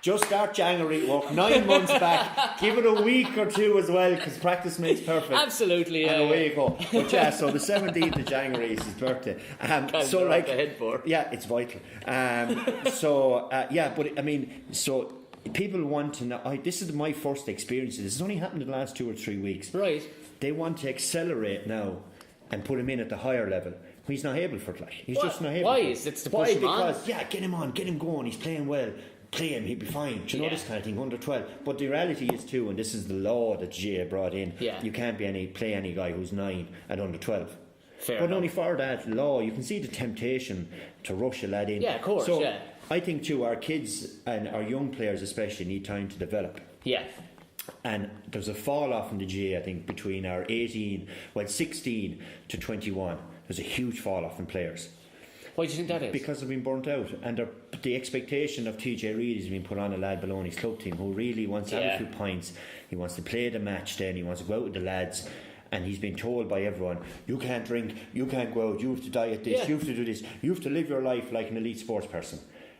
Just start January, walk 9 months back, give it a week or two as well, because practice makes perfect.
Absolutely,
and away you go. But yeah, so the 17th of January is his birthday. So like, yeah, it's vital. But I mean, so people want to know. This is my first experience. This has only happened in the last 2 or 3 weeks.
Right.
They want to accelerate now and put him in at the higher level. He's not able for it. Like he's just not able.
Why is it to push him on?
Because get him on, get him going. He's playing well. Play him, he'll be fine. Do you know this kind of thing? Under 12. But the reality is too, and this is the law that GA brought in. You can't play any guy who's 9 at under 12.
Fair
but
enough.
only for that law, you can see the temptation to rush a lad in.
Yeah, of course.
So I think too, our kids and our young players especially need time to develop.
Yeah.
And there's a fall off in the GA, I think, between our 16 to 21. There's a huge fall off in players.
Why do you think that is?
Because they've been burnt out, and the expectation of TJ Reid has been put on a lad below his club team who really wants to have a few points. He wants to play the match then, he wants to go out with the lads, and he's been told by everyone, you can't drink, you can't go out, you have to diet this, you have to do this, you have to live your life like an elite sports person.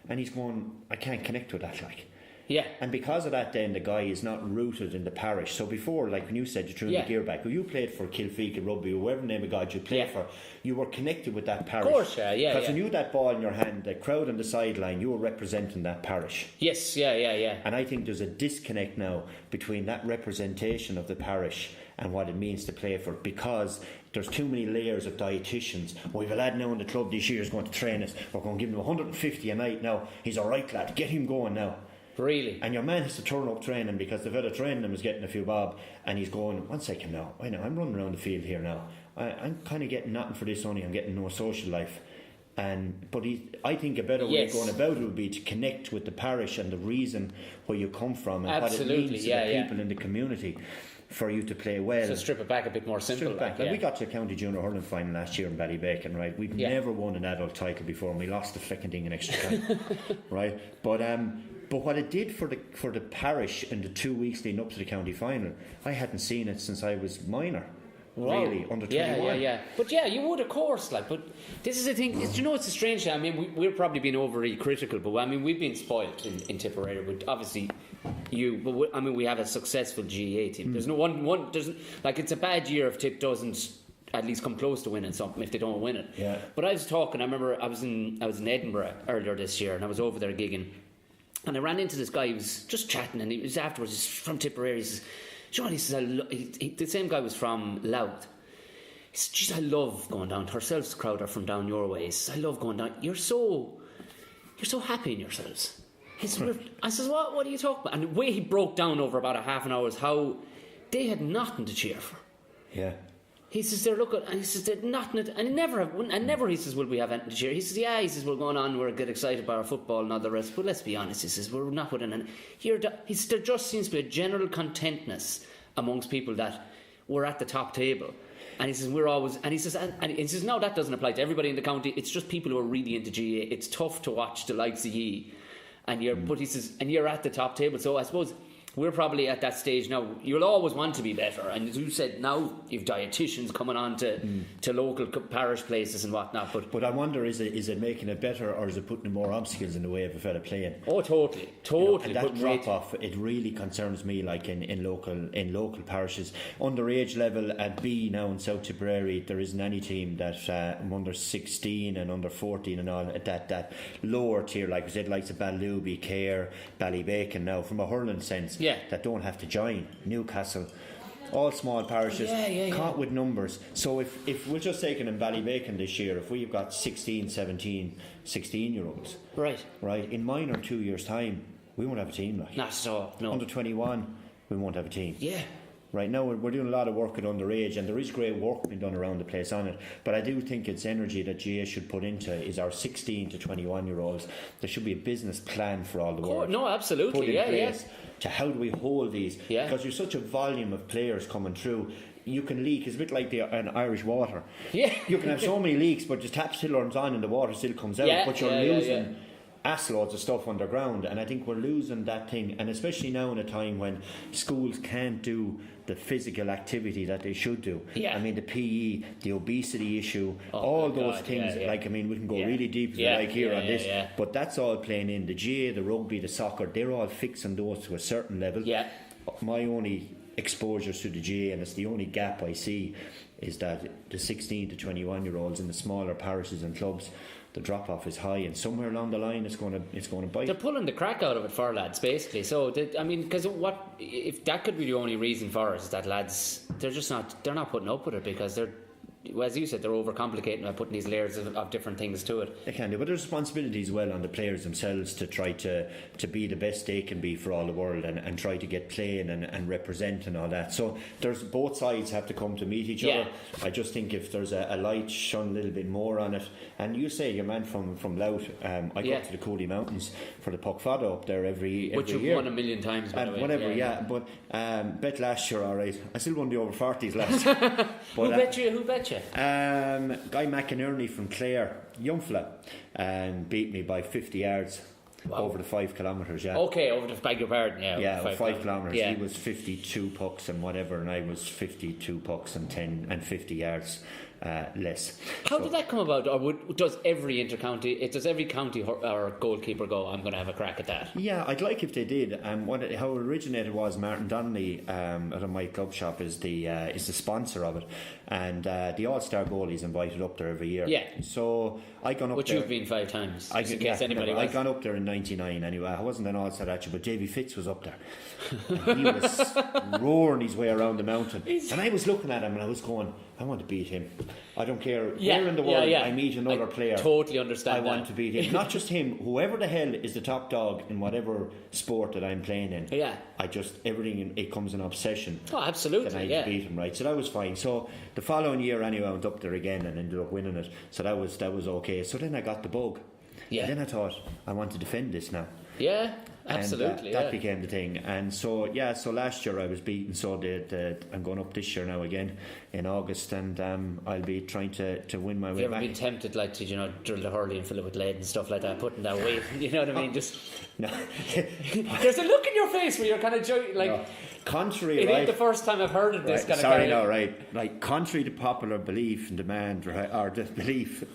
And he's going, I can't connect with that, like.
Yeah.
And because of that then the guy is not rooted in the parish. So before, like when you said you threw the gear back, when you played for Kilfeacle Rugby or whatever name of God you played for, you were connected with that parish.
Of course,
because when you had that ball in your hand, the crowd on the sideline, you were representing that parish.
Yes, yeah.
And I think there's a disconnect now between that representation of the parish and what it means to play for, because there's too many layers of dietitians. We've a lad now in the club this year is going to train us. We're going to give him 150 a night now. He's a right lad. Get him going now.
Really?
And your man has to turn up training because the fella training him is getting a few bob, and he's going, 1 second now, I know I'm running around the field here now, I'm kind of getting nothing for this, only I'm getting no social life. But I think a better way of going about it would be to connect with the parish and the reason where you come from and what it means to the people in the community for you to play well.
So strip it back a bit more simple.
We got to a county junior hurling final last year in Ballybacon, right? We've never won an adult title before, and we lost the flicking thing in extra time. Right? But what it did for the parish in the 2 weeks leading up to the county final, I hadn't seen it since I was minor. Really, under 21.
Yeah. But you would, of course. But this is the thing. It's a strange thing. I mean, we're probably being overly critical, but I mean, we've been spoilt in Tipperary. But obviously, we have a successful GA team. There's no one. There's it's a bad year if Tip doesn't at least come close to winning something if they don't win it.
Yeah.
But I was talking. I remember I was in Edinburgh earlier this year, and I was over there gigging, and I ran into this guy. He was just chatting, and he was afterwards. He's from Tipperary. He says, John, he says, the same guy was from Louth. He says, geez, I love going down. Herself's crowd are from down your way. He says, I love going down. You're so happy in yourselves. He says, I says, what are you talking about? And the way he broke down over about a half an hour is how they had nothing to cheer for.
Yeah.
He says, they're looking, and he says, they're nothing, and never, he says, will we have anything to cheer? He says, he says, we're going on, we're get excited by our football and all the rest, but let's be honest, he says, we're not winning. And he says, there just seems to be a general contentness amongst people that we're at the top table. And he says, we're always, and he says, no, that doesn't apply to everybody in the county, it's just people who are really into GA. It's tough to watch the likes of ye, but he says, and you're at the top table. So I suppose we're probably at that stage now. You'll always want to be better, and as you said, now you've dietitians coming on to local parish places and whatnot.
But I wonder, is it making it better, or is it putting more obstacles in the way of a fella playing?
Oh, totally.
And that drop off, it really concerns me. Like in local parishes, underage level at B now in South Tipperary, there isn't any team that under 16 and under 14 and all at that lower tier, like we said, likes of Balluby, Care, Ballybacon now, from a hurling sense. That don't have to join. Newcastle, all small parishes, caught with numbers. So if we're just taking in Ballybacon this year, if we've got 16, 17, 16 year olds, right, in minor 2 years' time, we won't have a team. Like,
not so, no.
Under 21, we won't have a team.
Yeah.
Right now we're doing a lot of work at underage, and there is great work being done around the place on it, but I do think it's energy that GA should put into is our 16 to 21 year olds. There should be a business plan for all the work.
No, absolutely. Put in place
to how do we hold these, because there's such a volume of players coming through. You can leak. It's a bit like an Irish water. You can have so many leaks, but just tap still turns on and the water still comes out, but you're losing loads of stuff underground, and I think we're losing that thing, and especially now in a time when schools can't do the physical activity that they should do. I mean, the PE, the obesity issue, all those things. Like, I mean, we can go really deep if you like here on this, but that's all playing in. The GA, the rugby, the soccer, they're all fixing those to a certain level. My only exposures to the GA, and it's the only gap I see, is that the 16 to 21 year olds in the smaller parishes and clubs, the drop off is high, and somewhere along the line it's going to bite.
They're pulling the crack out of it for lads, basically. So I mean, because what if that could be the only reason for it, is that lads, they're not putting up with it, because they're, well, as you said, they're overcomplicating by putting these layers of different things to it.
They can do, but there's responsibility as well on the players themselves to try to be the best they can be for all the world, and try to get playing and represent and all that. So there's both sides have to come to meet each other. I just think if there's a light shone a little bit more on it, and you say your man from Louth, I go up to the Cody Mountains for the Puck Fado up there every year.
Which you've won a million times, by the way.
Whatever, but bet last year, alright. I still won the over 40s last.
Who bet you?
Guy McInerney from Clare, young fella, beat me by 50 yards over the 5 kilometres.
Beg your pardon.
Over 5 kilometres. He was 52 pucks and whatever, and I was 52 pucks and 10 and 50 yards less.
How did that come about? Or does every county or goalkeeper go, I'm going to have a crack at that?
Yeah, I'd like if they did. How it originated was Martin Donnelly at my club shop is the sponsor of it, and the All-Star goalies invited up there every year. So I gone up
which
there.
You've been 5 times. I
gone up there in '99 anyway. I wasn't an All-Star actually, but Davy Fitz was up there. And he was roaring his way around the mountain, and I was looking at him and I was going, I want to beat him. I don't care where in the world I meet another player.
Totally understand.
I want to beat him. Not just him, whoever the hell is the top dog in whatever sport that I'm playing in. Everything, it comes an obsession.
Oh, absolutely.
That I have to beat him, right? So that was fine. So the following year anyway, I went up there again and ended up winning it. So that was okay. So then I got the bug. And then I thought, I want to defend this now.
Absolutely,
that became the thing, and so last year I was beaten. So I'm going up this year now again in August, and I'll be trying to win my way back.
Have you ever been tempted, like, to drill the hurley and fill it with lead and stuff like that, putting that weight? You know what I mean? Just
no.
There's a look in your face where you're kind of like. No.
Contrary,
it ain't the first time I've heard of this kind
of. Like, contrary to popular belief and demand, or the belief,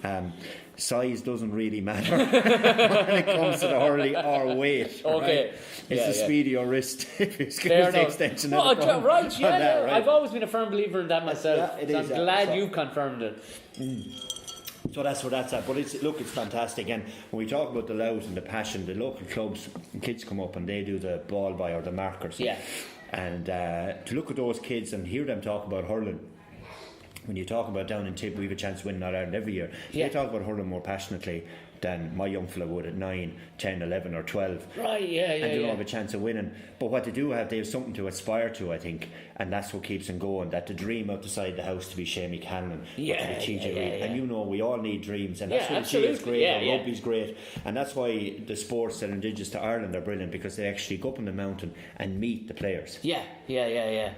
size doesn't really matter when it comes to the hurley or weight.
Okay,
it's the speed of your wrist. It's
the
extension.
Right. I've always been a firm believer in that myself. I'm glad you confirmed it.
So that's where that's at. But it's fantastic. And when we talk about the Louth and the passion, the local clubs and kids come up and they do the ball by or the markers. And to look at those kids and hear them talk about hurling. When you talk about down in Tip, we have a chance of winning All Ireland every year. They talk about hurling more passionately than my young fella would at 9, 10, 11 or 12.
Right, and
they don't have a chance of winning. But what they do have, they have something to aspire to, I think, and that's what keeps them going. That the dream out the side the house to be Shamie Cannon, to be TJ Reid. And we all need dreams, and that's why the GA is great, rugby's great, and that's why the sports that are indigenous to Ireland are brilliant, because they actually go up on the mountain and meet the players.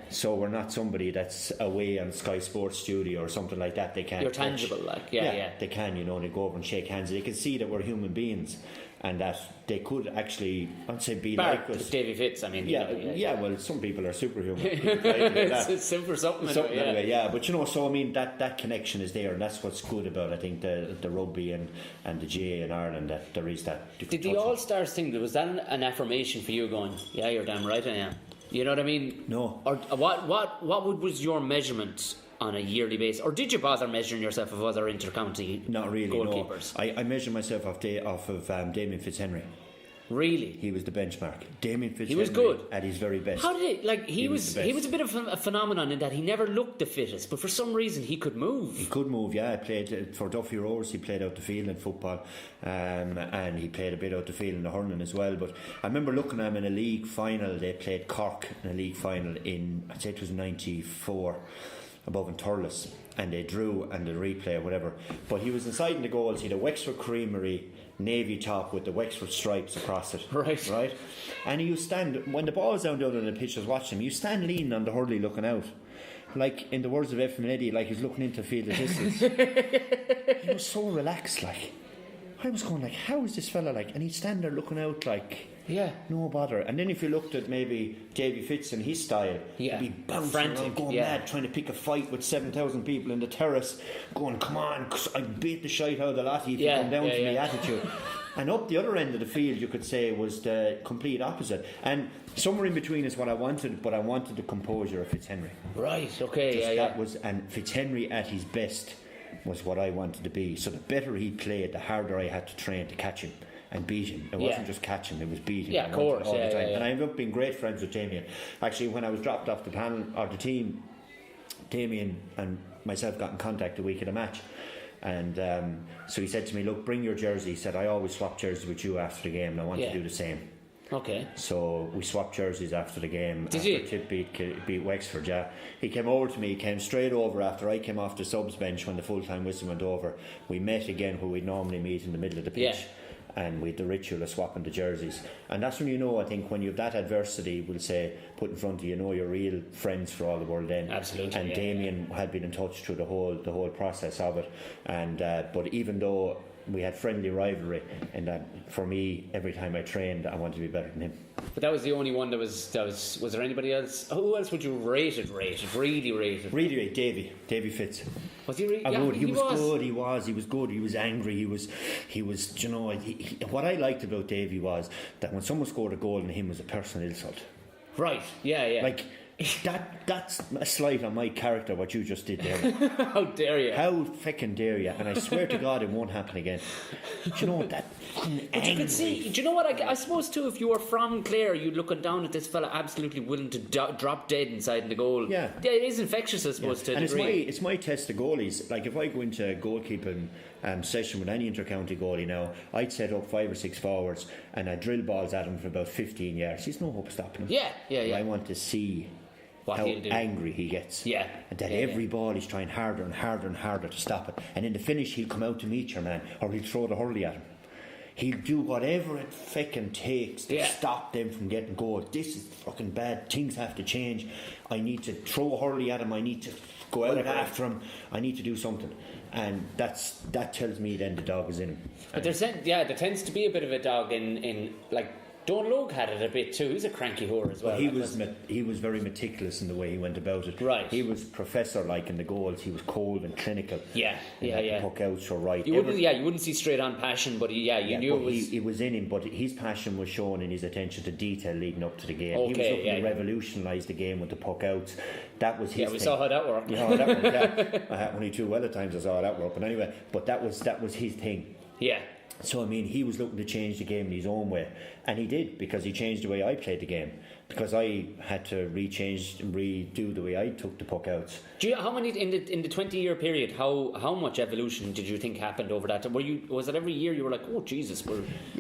So we're not somebody that's away on Sky Sports Studio or something like that. They can't.
You're tangible, like
they can, they go over and shake hands. They can see that we're human beings, and that they could actually, I'd say, be like us.
Davy Fitz, I mean.
Well, some people are superhuman.
It's simple something
anyway, but so I mean that connection is there, and that's what's good about, I think, the rugby and the GA in Ireland, that there is that.
Did the All-Stars thing, was that an affirmation for you, going, you're damn right I am? You know what I mean?
No.
Or what was your measurement on a yearly basis, or did you bother measuring yourself of other intercounty goalkeepers?
No. I measure myself off of Damien Fitzhenry.
Really?
He was the benchmark. Damien Fitzhenry.
He was good
at his very best.
How did he was a bit of a phenomenon in that he never looked the fittest, but for some reason he could move.
He could move, I played for Duffy Roars. He played out the field in football, and he played a bit out the field in the hurling as well. But I remember looking at him in a league final. They played Cork in a league final in, I'd say it was 94, above in Thurles, and they drew, and the replay or whatever. But he was inside in the goals. He had a Wexford Creamery navy top with the Wexford stripes across it. Right. And you stand, when the ball was down the other end of the pitch, I was watching him, you stand leaning on the hurley looking out. Like, in the words of Ephraim Eddy, like he's looking into field of distance. He was so relaxed, like. I was going like, how is this fella like? And he'd stand there looking out like, no bother. And then if you looked at maybe Davy Fitz and his style, he'd be bouncing around, going mad, trying to pick a fight with 7,000 people in the terrace, going, come on, I beat the shite out of the laddie if you come down to me attitude. And up the other end of the field, you could say, was the complete opposite. And somewhere in between is what I wanted, but I wanted the composure of Fitzhenry.
Right, okay,
that was, and Fitzhenry at his best was what I wanted to be. So the better he played, the harder I had to train to catch him and beat him. It wasn't just catch him, it was beat him.
Yeah, of course.
All the time. And I ended up being great friends with Damien. Actually, when I was dropped off the panel or the team, Damien and myself got in contact the week of the match. And so he said to me, look, bring your jersey. He said, I always swap jerseys with you after the game and I want to do the same.
Okay.
So we swapped jerseys after the game.
Did you?
Tip beat Wexford, yeah. He came over to me, he came straight over after I came off the subs bench when the full-time whistle went over. We met again where we normally meet in the middle of the pitch. And we had the ritual of swapping the jerseys. And that's when you know, I think, when you have that adversity, we'll say, put in front of you, know you're real friends for all the world then.
Absolutely.
And Damien had been in touch through the whole process of it. And but even though we had friendly rivalry, and that for me, every time I trained, I wanted to be better than him.
But that was the only one that was there anybody else? Who else would you really rate?
Really, Davy Fitz.
Was he really?
He was good. He was good. He was angry. He was. You know, what I liked about Davy was that when someone scored a goal in him was a personal insult.
Right. Yeah.
Like that's a slight on my character. What you just did there.
How dare you?
How fucking dare you? And I swear to God, it won't happen again. Do you know that?
But you could see. Do you know what? I suppose too, if you were from Clare, you're looking down at this fella absolutely willing to drop dead inside the goal. Yeah, it is infectious, I suppose. To a degree.
It's my test to goalies. Like if I go into a goalkeeping session with any inter-county goalie now, I'd set up 5 or 6 forwards and I'd drill balls at him for about 15 yards. There's no hope of stopping him.
Yeah.
I want to see
what
how angry he gets.
Yeah.
And that every ball he's trying harder and harder and harder to stop it. And in the finish, he'll come out to meet your man, or he'll throw the hurley at him. He'll do whatever it fucking takes to stop them from getting goals. This is fucking bad. Things have to change. I need to throw a hurley at him. I need to go out after him. I need to do something. And that tells me then the dog is in him.
But there tends to be a bit of a dog in like Don Logue had it a bit too. He's a cranky whore as well.
He was very meticulous in the way he went about it.
Right.
He was professor-like in the goals. He was cold and clinical.
Yeah.
Puck outs were right.
You wouldn't see straight on passion, but you knew it was.
It was in him, but his passion was shown in his attention to detail leading up to the game.
Okay,
he was looking to revolutionise the game with the puck outs. That was his thing.
We saw how that worked.
You know how that worked. Yeah. Only too well at times I saw how that worked. But anyway, that was his thing.
Yeah.
So I mean, he was looking to change the game in his own way, and he did, because he changed the way I played the game, because I had to redo the way I took the puck outs.
How many in the 20-year period? How much evolution did you think happened over that? Was it every year you were like, oh Jesus?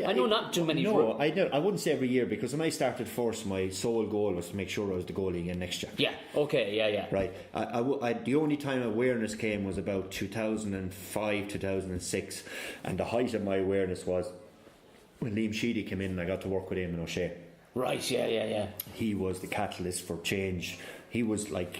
I know not too many.
No, I wouldn't say every year, because when I started first, my sole goal was to make sure I was the goalie again next year.
Yeah. Okay. Yeah.
Right. The only time awareness came was about 2005, 2006, and the height of my awareness was when Liam Sheedy came in and I got to work with him in O'Shea.
Right, yeah.
He was the catalyst for change. He was like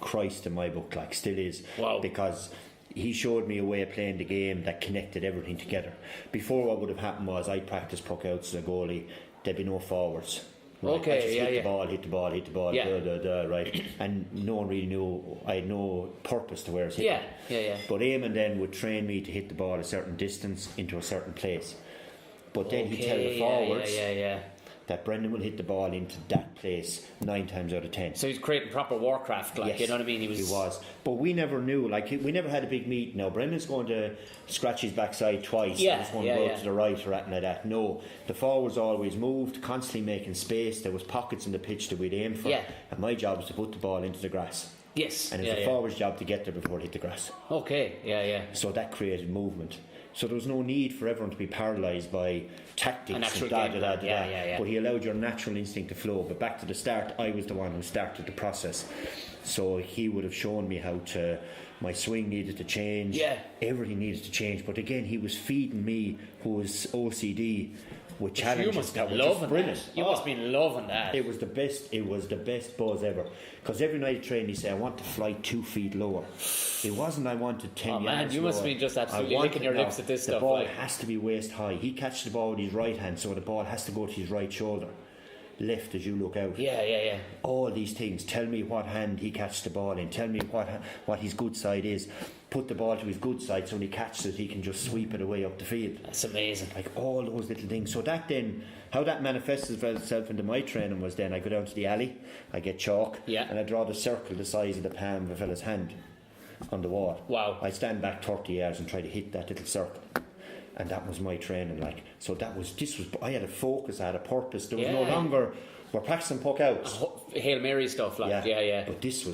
Christ in my book, like still is.
Wow.
Because he showed me a way of playing the game that connected everything together. Before, what would have happened was I'd practice puck outs as a goalie, there'd be no forwards. Right?
Okay,
I just hit the ball,
yeah.
right? And no one really knew, I had no purpose to where I was hitting.
Yeah.
But Eamon then would train me to hit the ball a certain distance into a certain place. But then he'd tell the forwards that Brendan will hit the ball into that place 9 times out of 10.
So he's creating proper Warcraft, like, yes, you know what I mean? He was.
But we never knew, like, we never had a big meet. Now, Brendan's going to scratch his backside twice.
Yeah,
he's going to go out to the right or anything like that. No, the forwards always moved, constantly making space. There was pockets in the pitch that we'd aim for.
Yeah.
And my job was to put the ball into the grass.
Yes.
And it was the forward's job to get there before it hit the grass.
Okay, yeah.
So that created movement. So there was no need for everyone to be paralysed by tactics and da.
Yeah.
But he allowed your natural instinct to flow. But back to the start, I was the one who started the process. So he would have shown me how to My swing needed to change.
Yeah.
Everything needed to change. But again, he was feeding me, who was OCD, with challenges.
You must
that
be
were
loving
just brilliant.
that. You must be loving that.
It was the best. It was the best buzz ever. Because every night he trained, he said, "I want to fly 2 feet lower." It wasn't. I wanted 10 yards.
Oh man, you must
lower.
be just absolutely licking your lips at this
the
stuff.
The ball has to be waist high. He catches the ball with his right hand, so the ball has to go to his right shoulder. Left as you look out.
Yeah.
All these things. Tell me what hand he catches the ball in. Tell me what his good side is. Put the ball to his good side, so when he catches it, he can just sweep it away up the field.
That's amazing.
Like all those little things. So that then, how that manifested itself into my training was then I go down to the alley, I get chalk, and I draw the circle the size of the palm of a fella's hand on the wall.
Wow.
I stand back 30 yards and try to hit that little circle. And that was my training, like. So I had a focus, I had a purpose. There was no longer, we're practicing puck outs.
Hail Mary stuff, like, yeah.
But this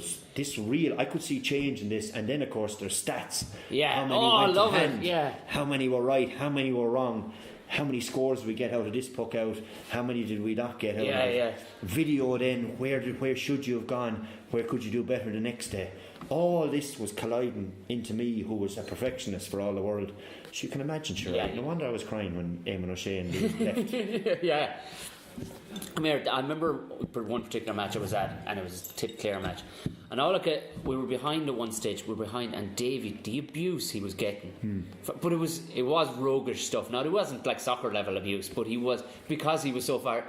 real, I could see change in this. And then, of course, there's stats.
Yeah.
How many went
love
to hand,
it, yeah.
How many were right, how many were wrong, how many scores did we get out of this puck out, how many did we not get out of it. Video then, where should you have gone, where could you do better the next day. All this was colliding into me, who was a perfectionist for all the world. So you can imagine, sure. Right? No wonder I was crying when Eamon O'Shea and left.
Yeah. I remember one particular match I was at, and it was a Tip Clare match. And we were behind at one stage. And Davy, the abuse he was getting, but it was roguish stuff. Now it wasn't like soccer level abuse, but he was, because he was so far.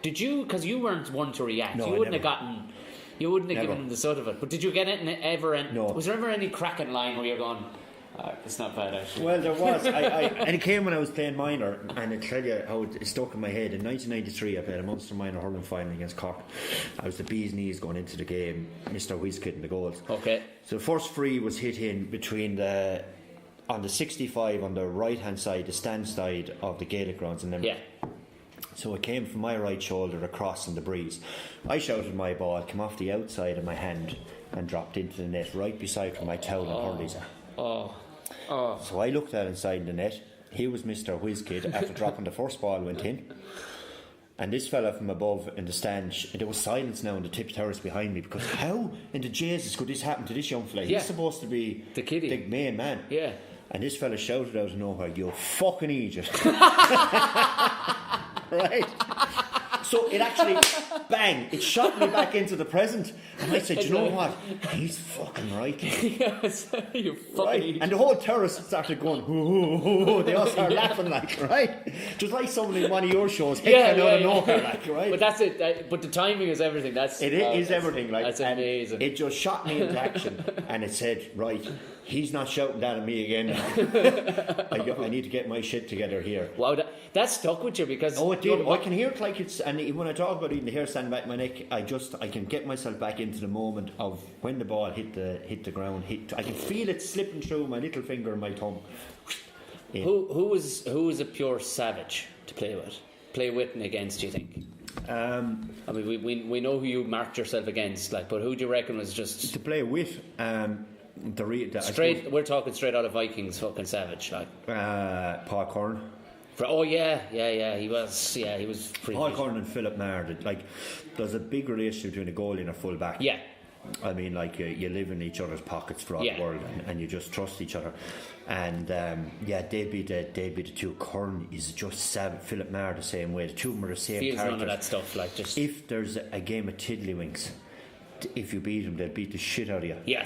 Did you? Because you weren't one to react.
No,
you wouldn't have gotten. You wouldn't have given him the sort of it. But did you get it ever?
No.
Was there ever any cracking line where you're going, it's not bad actually?
Well, there was. And it came when I was playing minor, and I tell you how it stuck in my head. In 1993, I played a Munster minor hurling final against Cork. I was the bee's knees going into the game. Mr. Whiskid in the goals.
Okay.
So the first free was hit in between on the 65 on the right hand side, the stand side of the Gaelic grounds, and then.
Yeah.
So it came from my right shoulder across in the breeze. I shouted my ball, came off the outside of my hand and dropped into the net right beside where my towel and hurleys are. So I looked at inside the net. He was Mr. Whiskid after dropping the first ball went in. And this fella from above in the stand, there was silence now in the tip terrace behind me, because how in the Jesus could this happen to this young fella? He's supposed to be
the kiddie,
the main man.
Yeah.
And this fella shouted out of nowhere, "You fucking idiot." Right? So it actually, bang, it shot me back into the present. And I said, "Do you know what? He's fucking right."
Yes, you fucking
right?
idiot.
And the whole terrace started going, hoo, hoo, hoo. They all started laughing, like, right? Just like someone in one of your shows, out of nowhere, like, right?
But that's it. But the timing is everything.
It is everything. Like,
that's amazing.
It just shot me into action, and it said, right, he's not shouting that at me again. I need to get my shit together here.
Wow, that stuck with you, because
it did. I can hear it like it's, and when I talk about it, the hair standing back my neck, I can get myself back into the moment of when the ball hit the ground. I can feel it slipping through my little finger and my thumb.
Who was a pure savage to play with and against, do you think? I mean, we know who you marked yourself against, like, but who do you reckon was just
to play with?
We're talking straight out of Vikings, fucking savage, like
Paul Curran.
He was pretty
Paul Curran and Philip Maher. Like, there's a big relationship between a goalie and a full back.
Yeah.
I mean, like, you live in each other's pockets for all the world, and you just trust each other. And they'd be the two. Curran is just savage. Philip Maher the same way. The two of them are the same
Feels
characters.
none of that stuff. Like, just
if there's a game of tiddlywinks, if you beat them, they'll beat the shit out of you.
Yeah.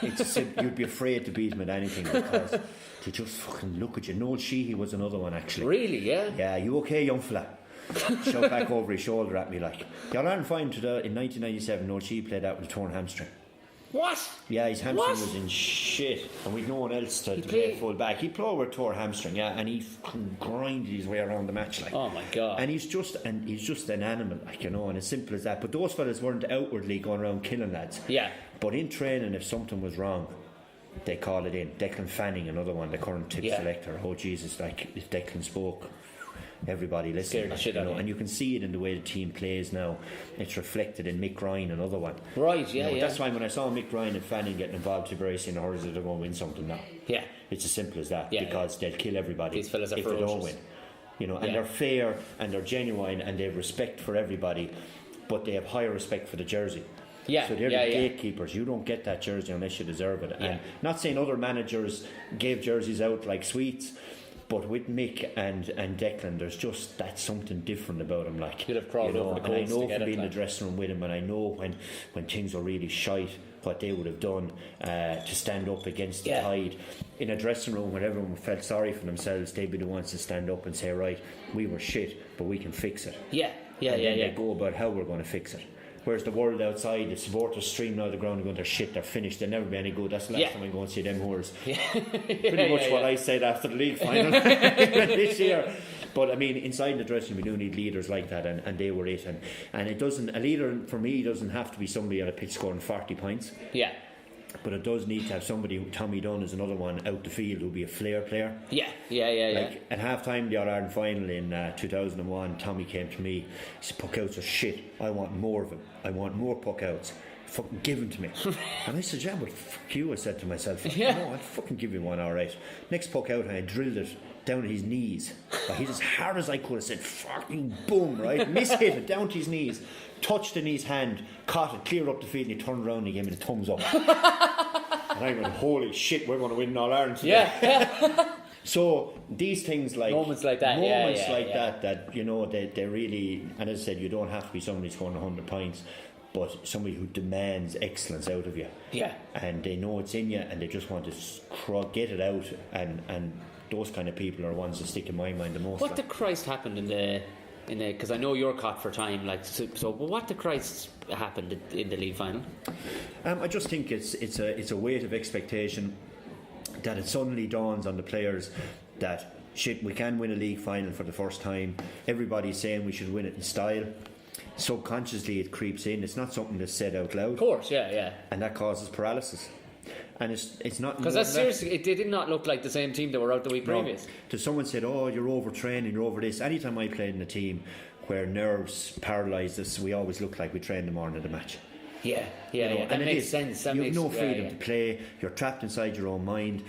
You'd be afraid to beat them at anything, because they just fucking look at you. Noel Sheehy was another one, actually.
Really? Yeah.
Yeah. You okay, young fella? Shout back over his shoulder at me, like. The All-Ireland final in 1997, Noel Sheehy played out with a torn hamstring.
What?
Yeah, his hamstring was in shit, and we'd no one else to play full back. He played with a torn hamstring, and he fucking grinded his way around the match, like.
Oh my god!
And he's just an animal, like, and as simple as that. But those fellas weren't outwardly going around killing lads.
Yeah.
But in training, if something was wrong, they call it in. Declan Fanning, another one, the current tip selector. Oh Jesus! Like, if Declan spoke, everybody listened, like, and you can see it in the way the team plays now. It's reflected in Mick Ryan, another one.
Right, yeah.
That's why when I saw Mick Ryan and Fanning getting involved, Tipperary in the hurls, they're going to win something now.
Yeah,
it's as simple as that, because they'll kill everybody.
These fellas are
if
ferocious.
They don't win. And they're fair and they're genuine and they have respect for everybody, but they have higher respect for the jersey.
Yeah,
so they're the gatekeepers. You don't get that jersey unless you deserve it. And not saying other managers gave jerseys out like sweets, but with Mick and Declan, there's just that's something different about him. Like,
you'd have crawled over the coals.
And I know from being in the dressing room with him, and I know when things are really shite, what they would have done to stand up against the tide. In a dressing room where everyone felt sorry for themselves, they'd be the ones to stand up and say, right, we were shit, but we can fix it. They go about how we're going to fix it. Whereas the world outside, the supporters streaming out of the ground and going, they're shit, they're finished, they'll never be any good. That's the last time I go and see them whores. Pretty much what I said after the league final this year. But I mean, inside the dressing room, we do need leaders like that, and they were it. And it doesn't, a leader for me doesn't have to be somebody on a pitch scoring 40 points. Yeah. But it does need to have somebody. Tommy Dunn is another one out the field who'll be a flair player. Like at half time the All Ireland final in 2001, Tommy came to me. He said, puck outs are shit. I want more of them. I want more puck outs. Fucking give them to me. And I said, yeah, but fuck you, I said to myself. No, I'd fucking give you one, alright. Next puck out, and I drilled it down at his knees. Like, he's as hard as I could have said, fucking boom, right? Mishit it down to his knees, touched in his hand, caught it, cleared up the field, and he turned around and he gave me the thumbs up. And I went, holy shit, we're going to win All Ireland today. So these things like
moments like that,
that you know, they really, and as I said, you don't have to be somebody scoring 100 points, but somebody who demands excellence out of you. Yeah. And they know it's in you, and they just want to get it out, and those kind of people are ones that stick in my mind the most.
What the Christ happened in the because I know you're caught for time, like so. But what the Christ happened in the league final?
I just think it's a weight of expectation that it suddenly dawns on the players that shit, we can win a league final for the first time. Everybody's saying we should win it in style. Subconsciously it creeps in. It's not something that's said out loud.
Of course, yeah.
And that causes paralysis. And it's not,
because that's seriously, it did not look like the same team that were out the week previous.
To someone said, oh, you're overtraining, you're over this. Anytime I played in a team where nerves paralysed us, we always looked like we trained the morning of the match.
Yeah. That makes sense.
You have no freedom to play. You're trapped inside your own mind.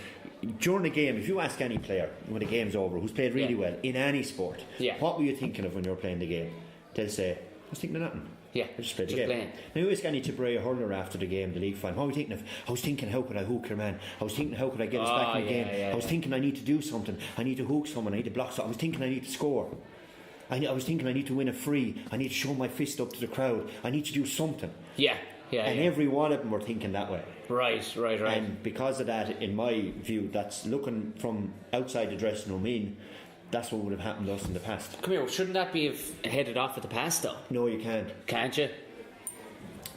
During the game, if you ask any player when the game's over who's played really well in any sport, what were you thinking of when you were playing the game? They'll say, I was thinking of nothing.
Yeah,
I just played the game.
Playing.
Now you ask any Tipperary hurler after the game, the league final, what were you thinking of? I was thinking, how could I hook your man? I was thinking, how could I get us back in the game? I was thinking, I need to do something. I need to hook someone. I need to block someone. I was thinking, I need to score. I was thinking, I need to win a free. I need to show my fist up to the crowd. I need to do something. And every one of them were thinking that way. Right. And because of that, in my view, that's looking from outside the dressing room in. That's what would have happened to us in the past.
Come here, shouldn't that be headed off at the pass though?
No, you can't.
Can't you?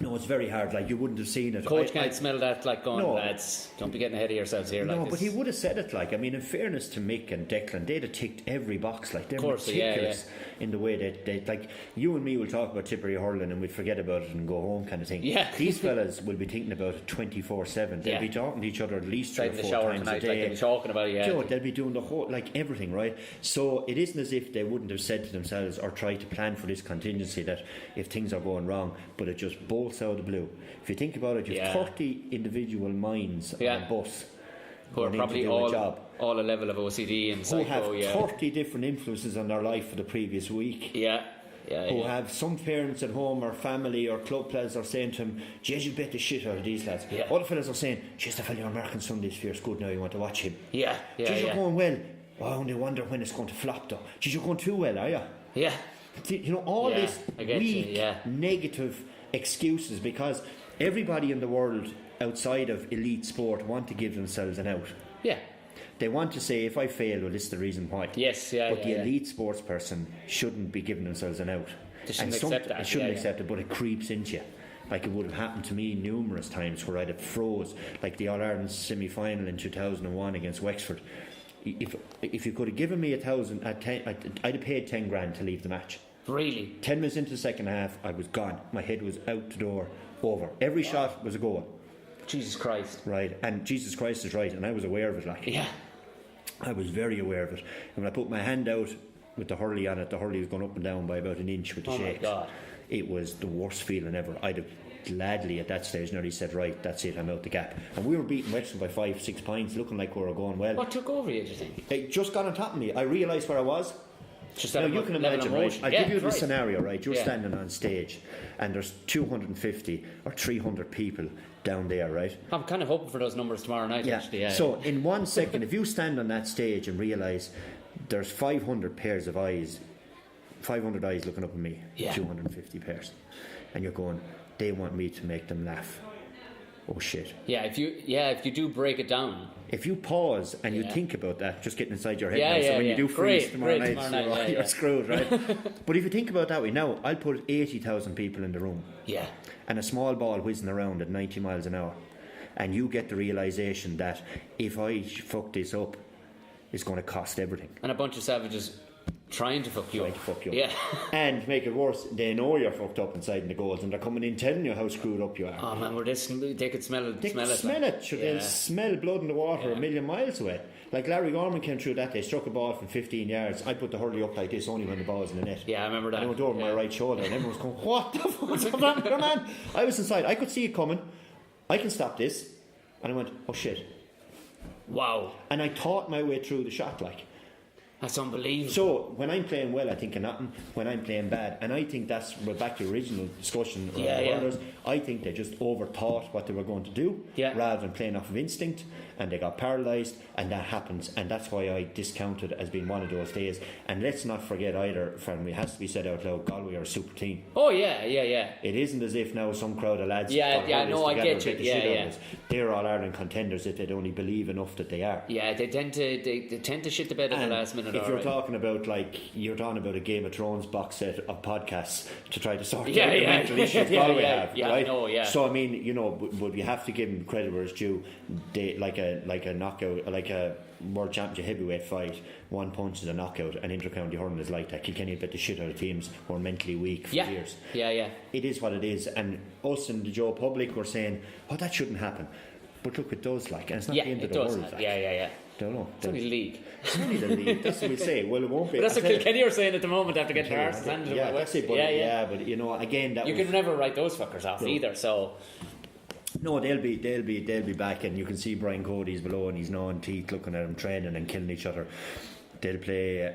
No, it's very hard. Like, you wouldn't have seen it.
Coach can't smell that, like, going, lads, don't be getting ahead of yourselves here.
No,
like
but he would have said it. Like, I mean, in fairness to Mick and Declan, they'd have ticked every box. Like, they're meticulous in the way they like. You and me will talk about Tipperary hurling and we'd forget about it and go home, kind of thing. Yeah. These fellas will be thinking about it 24/7. They'll be talking to each other at least 3 or 4 times tonight, a day.
Like they'll be talking about it.
You know, they'll be doing the whole, like, everything, right? So it isn't as if they wouldn't have said to themselves or tried to plan for this contingency that if things are going wrong, but it just bolts out of the blue. If you think about it, you have 30 individual minds on a bus
who are probably all a level of OCD and psycho,
who have 30 different influences on their life for the previous week. Who have some parents at home or family or club players are saying to them, geez, you bet the shit out of these lads. Other fellas are saying, geez, the fella you're marking Sunday's fierce good now, you want to watch him. Geez, you're going well. I only wonder when it's going to flop though. Geez, you're going too well, are you? You know, all this weak, negative excuses, because everybody in the world outside of elite sport want to give themselves an out. They want to say, if I fail, well, this is the reason why. But the elite sports person shouldn't be giving themselves an out.
They shouldn't accept that.
They shouldn't accept it, but it creeps into you. Like, it would have happened to me numerous times where I'd have froze, like the All-Ireland semi-final in 2001 against Wexford. If you could have given me 1,000, I'd have paid 10 grand to leave the match.
Really?
10 minutes into the second half, I was gone. My head was out the door, over. Every shot was a goal.
Jesus Christ.
Right, and Jesus Christ is right, and I was aware of it. Like, I was very aware of it. And when I put my hand out with the hurley on it, the hurley was going up and down by about an inch with the shakes. My God. It was the worst feeling ever. I'd have gladly at that stage nearly said, right, that's it, I'm out the gap. And we were beating Wexford by 5-6 points, looking like we were going well.
What took over you, do you think?
It just got on top of me. I realised where I was.
Just
now you can imagine, right? I'll give you the scenario, right? You're standing on stage, and there's 250 or 300 people down there, right?
I'm kind of hoping for those numbers tomorrow night. Actually, yeah.
So in 1 second, if you stand on that stage and realise there's 500 pairs of eyes, 500 eyes looking up at me, 250 pairs, and you're going, they want me to make them laugh. Oh shit.
Yeah, if you do break it down.
If you pause and you think about that, just getting inside your head now, so when you do freeze tomorrow night, you're screwed, right? But if you think about that way, now I'll put 80,000 people in the room.
Yeah.
And a small ball whizzing around at 90 miles an hour. And you get the realisation that if I fuck this up, it's going to cost everything. And
a bunch of savages trying to fuck you up. Yeah.
And make it worse, they know you're fucked up inside in the goals, and they're coming in telling you how screwed up you are.
Oh man, they could smell it.
They'll smell blood in the water a million miles away. Like Larry Gorman came through that day, struck a ball from 15 yards. I put the hurley up like this only when the ball was in the net.
Yeah, I remember that.
And I went over my right shoulder, and everyone was going, what the fuck's happening there, man? I was inside, I could see it coming. I can stop this. And I went, oh shit.
Wow.
And I thought my way through the shot, like.
That's unbelievable.
So when I'm playing well, I think of nothing. When I'm playing bad, and I think that's back to the original discussion. I think they just overthought what they were going to do, rather than playing off of instinct, and they got paralysed, and that happens, and that's why I discount it as being one of those days. And let's not forget either, from it has to be said out loud, Galway are a super team.
Oh yeah.
It isn't as if now some crowd of lads.
I get you.
They're all Ireland contenders if they'd only believe enough that they are.
Yeah, they tend to shit the bed at the last minute.
If you're talking about a Game of Thrones box set of podcasts to try to sort out the mental issues Galway have, right? So I mean, but you have to give them credit where it's due. They like a knockout, like a World Championship heavyweight fight. One punch is a knockout, and inter-county hurling is like that. Kilkenny bet the shit out of teams who are mentally weak for years.
Yeah.
It is what it is, and us and the Joe public were saying, "Oh, that shouldn't happen." But look, it does, and it's not the end of the world.
Yeah.
Don't know.
It's only league.
It's only the league. That's what we say. Well, it won't be.
But that's what Kilkenny are saying at the moment after getting their arses handed.
Yeah, that's it. But but again, that
you can never write those fuckers off either. So.
No, they'll be back, and you can see Brian Cody's below, and he's gnawing teeth, looking at them training and killing each other. They'll play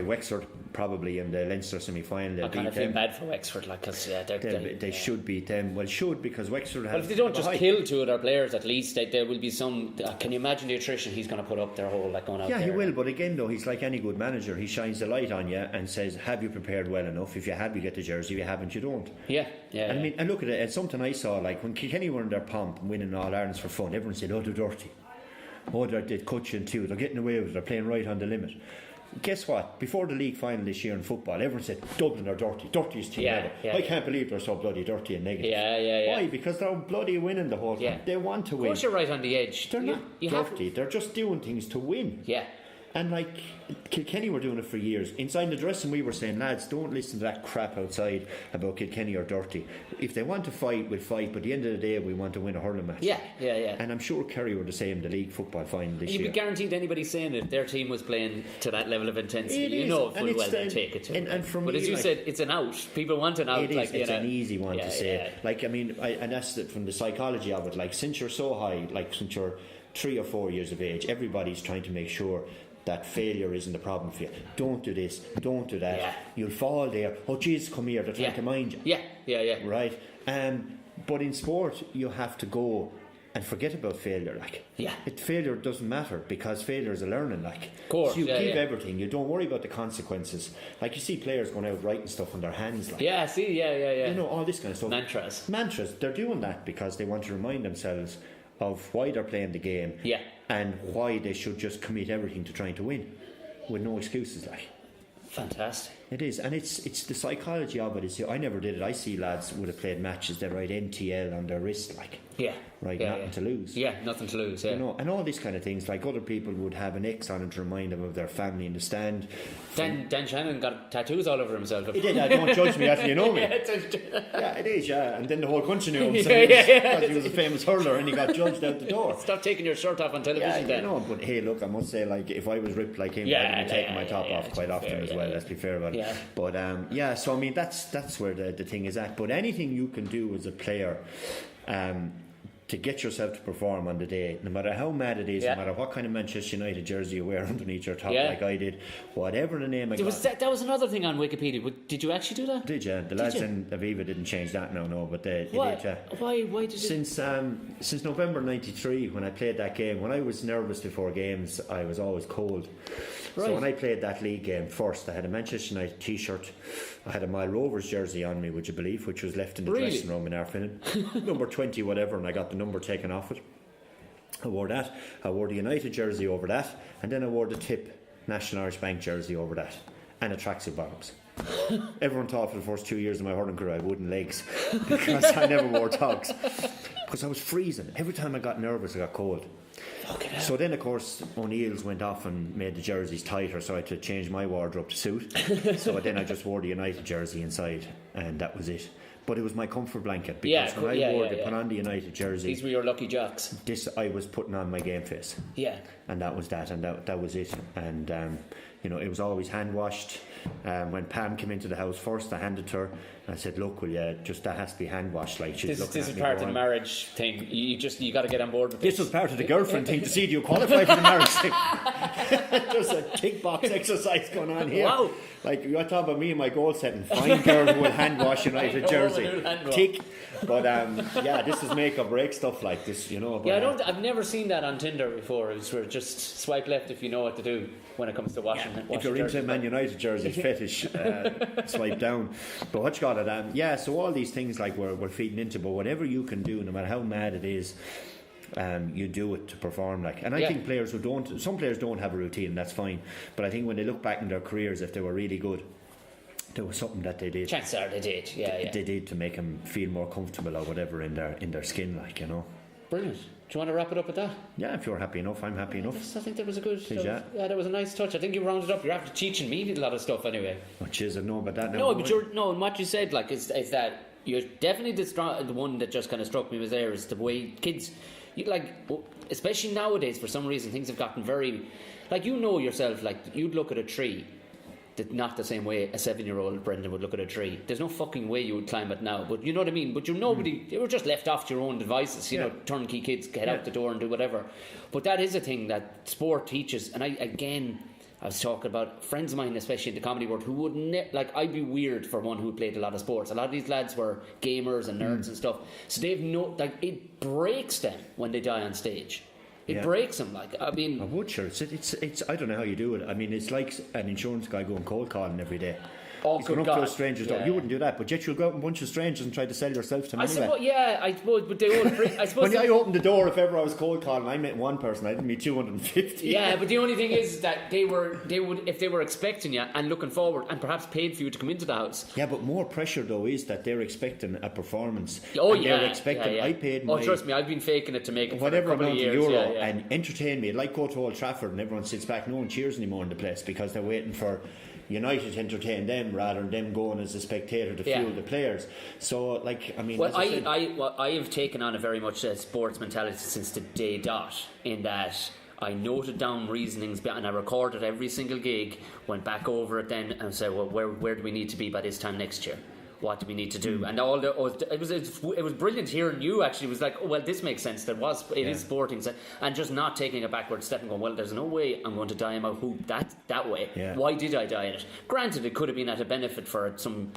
Wexford probably in the Leinster semi-final.
I kind of feel bad for Wexford, because
they should beat them. Well, because Wexford have.
Well, if they don't just kill two of their players, at least there will be some. Can you imagine the attrition he's going to put up their whole going out there?
Yeah, he will. But again, though, he's like any good manager. He shines the light on you and says, "Have you prepared well enough? If you have, you get the jersey. If you haven't, you don't."
Yeah.
I mean, and look at it. And something I saw, like when Kilkenny were in their pomp and winning All Irelands for fun, everyone said, "Oh, they're dirty. Oh, they cut you in two. They're getting away with it. They're playing right on the limit." Guess what? Before the league final this year in football, everyone said Dublin are dirty. Dirtiest team ever. I can't believe they're so bloody dirty and negative. Why? Because they're bloody winning the whole time. They want to win.
Of course, you're right on the edge.
They're not dirty. They're just doing things to win.
Yeah.
And Kilkenny were doing it for years. Inside the dressing we were saying, lads, don't listen to that crap outside about Kilkenny are dirty. If they want to fight, we'll fight, but at the end of the day we want to win a hurling match.
Yeah.
And I'm sure Kerry were the same in the league football final this year.
You'd be guaranteed anybody saying that if their team was playing to that level of intensity, full well they'd take it to
and for
but
me,
as you said, it's an out. People want an out.
It's an easy one to say. And that's from the psychology of it. Since you're so high, since you're 3 or 4 years of age, everybody's trying to make sure that failure isn't a problem for you. Don't do this, don't do that. You'll fall there. Oh jeez, come here, they're trying to mind you.
Yeah.
Right? But in sport you have to go and forget about failure. Failure doesn't matter, because failure is a learning. Of
course,
so you give everything. You don't worry about the consequences. You see players going out writing stuff on their hands. All this kind of stuff. Mantras. They're doing that because they want to remind themselves of why they're playing the game, and why they should just commit everything to trying to win, with no excuses.
Fantastic.
It is, and it's the psychology of it. I never did it. I see lads would have played matches that write NTL on their wrist, nothing to lose.
Nothing to lose.
And all these kind of things. Other people would have an X on them to remind them of their family in the stand.
Dan Shannon got tattoos all over himself.
He did. Don't judge me after you know me. It is. And then the whole country knew him because he was a famous hurler, and he got judged out the door.
Stop taking your shirt off on television.
But hey, look, I must say, if I was ripped like him, I'd be taking my top off quite often as well. Let's be fair about it. But so I mean, that's where the thing is at. But anything you can do as a player, to get yourself to perform on the day, no matter how mad it is, no matter what kind of Manchester United jersey you wear underneath your top, like I did, whatever the name I got.
That was another thing on Wikipedia. Did you actually do that?
Did you? The lads in Aviva didn't change that now, no, but they did.
Why did you?
Since November '93, when I played that game, when I was nervous before games, I was always cold. Right. So when I played that league game first, I had a Manchester United t-shirt, I had a Mile Rovers jersey on me, would you believe, which was left in the dressing room in Arfinnan, number 20 whatever, and I got the number taken off it. I wore that, I wore the United jersey over that, and then I wore the Tip National Irish Bank jersey over that, and a tracksuit bottoms. Everyone thought for the first 2 years of my hurling career I had wooden legs, because I never wore togs, because I was freezing. Every time I got nervous I got cold. So then of course O'Neill's went off and made the jerseys tighter, so I had to change my wardrobe to suit. So then I just wore the United jersey inside, and that was it. But it was my comfort blanket, because when I put on the United jersey,
these were your lucky jocks.
I was putting on my game face.
Yeah.
And that was that, and that was it. And it was always hand washed. When Pam came into the house first, I handed to her. I said, "Look, will you just that has to be hand washed?" Like she's looking at me.
This is part of the marriage thing. You got to get on board with
this. This was part of the girlfriend thing to see do you qualify for the marriage thing. There's a tick box exercise going on here.
Wow!
Like you're talking about me and my goal setting. Find girl who will hand wash United jersey. Tick. But this is make or break stuff like this, But,
I've never seen that on Tinder before. It's where just swipe left if you know what to do when it comes to washing.
If you're into Man United jersey fetish, swipe down. But what you got it? So all these things like we're feeding into, but whatever you can do, no matter how mad it is, you do it to perform like. And I think some players don't have a routine, and that's fine. But I think when they look back in their careers, if they were really good, there was something that they did.
Chances are they did,
They did to make them feel more comfortable or whatever in their skin, like.
Brilliant. Do you want to wrap it up with that?
Yeah, if you're happy enough, I'm happy enough.
I think that was a good. That was a nice touch. I think you rounded up. You're after teaching me a lot of stuff anyway.
Which is I know about that now.
No, but and what you said is that you're definitely the one that just kind of struck me was there is the way kids, especially nowadays for some reason things have gotten very, yourself, like you'd look at a tree. Not the same way a 7-year-old Brendan would look at a tree. There's no fucking way you would climb it now. But you know what I mean? But nobody, they were just left off to your own devices. Turnkey kids get out the door and do whatever. But that is a thing that sport teaches. And I was talking about friends of mine, especially in the comedy world, who would I'd be weird for one who played a lot of sports. A lot of these lads were gamers and nerds and stuff. So they've it breaks them when they die on stage. It breaks them. I
would sure. It's. I don't know how you do it. I mean, it's like an insurance guy going cold calling every day. He's going up to a stranger's door. You wouldn't do that, but yet you'll go out with a bunch of strangers and try to sell yourself to them.
I suppose, but they all. I suppose
when I opened the door, if ever I was cold calling, I met one person. I didn't meet 250.
Yeah, but the only thing is that they would if they were expecting you and looking forward and perhaps paid for you to come into the house.
Yeah, but more pressure though is that they're expecting a performance.
They're
expecting. I paid.
Trust me, I've been faking it to make it
whatever
for a couple
amount
of years,
euro and entertain me. Like go to Old Trafford and everyone sits back. No one cheers anymore in the place because they're waiting for United to entertain them rather than them going as a spectator to fuel the players. So,
I have taken on a very much sports mentality since the day dot, in that I noted down reasonings and I recorded every single gig, went back over it then and said, well, where do we need to be by this time next year? What do we need to do? And it was brilliant hearing you actually was like, oh well, this makes sense. It is sporting, and just not taking a backward step and going, well, there's no way I'm going to die in my hoop that way. Yeah. Why did I die in it? Granted, it could have been at a benefit for some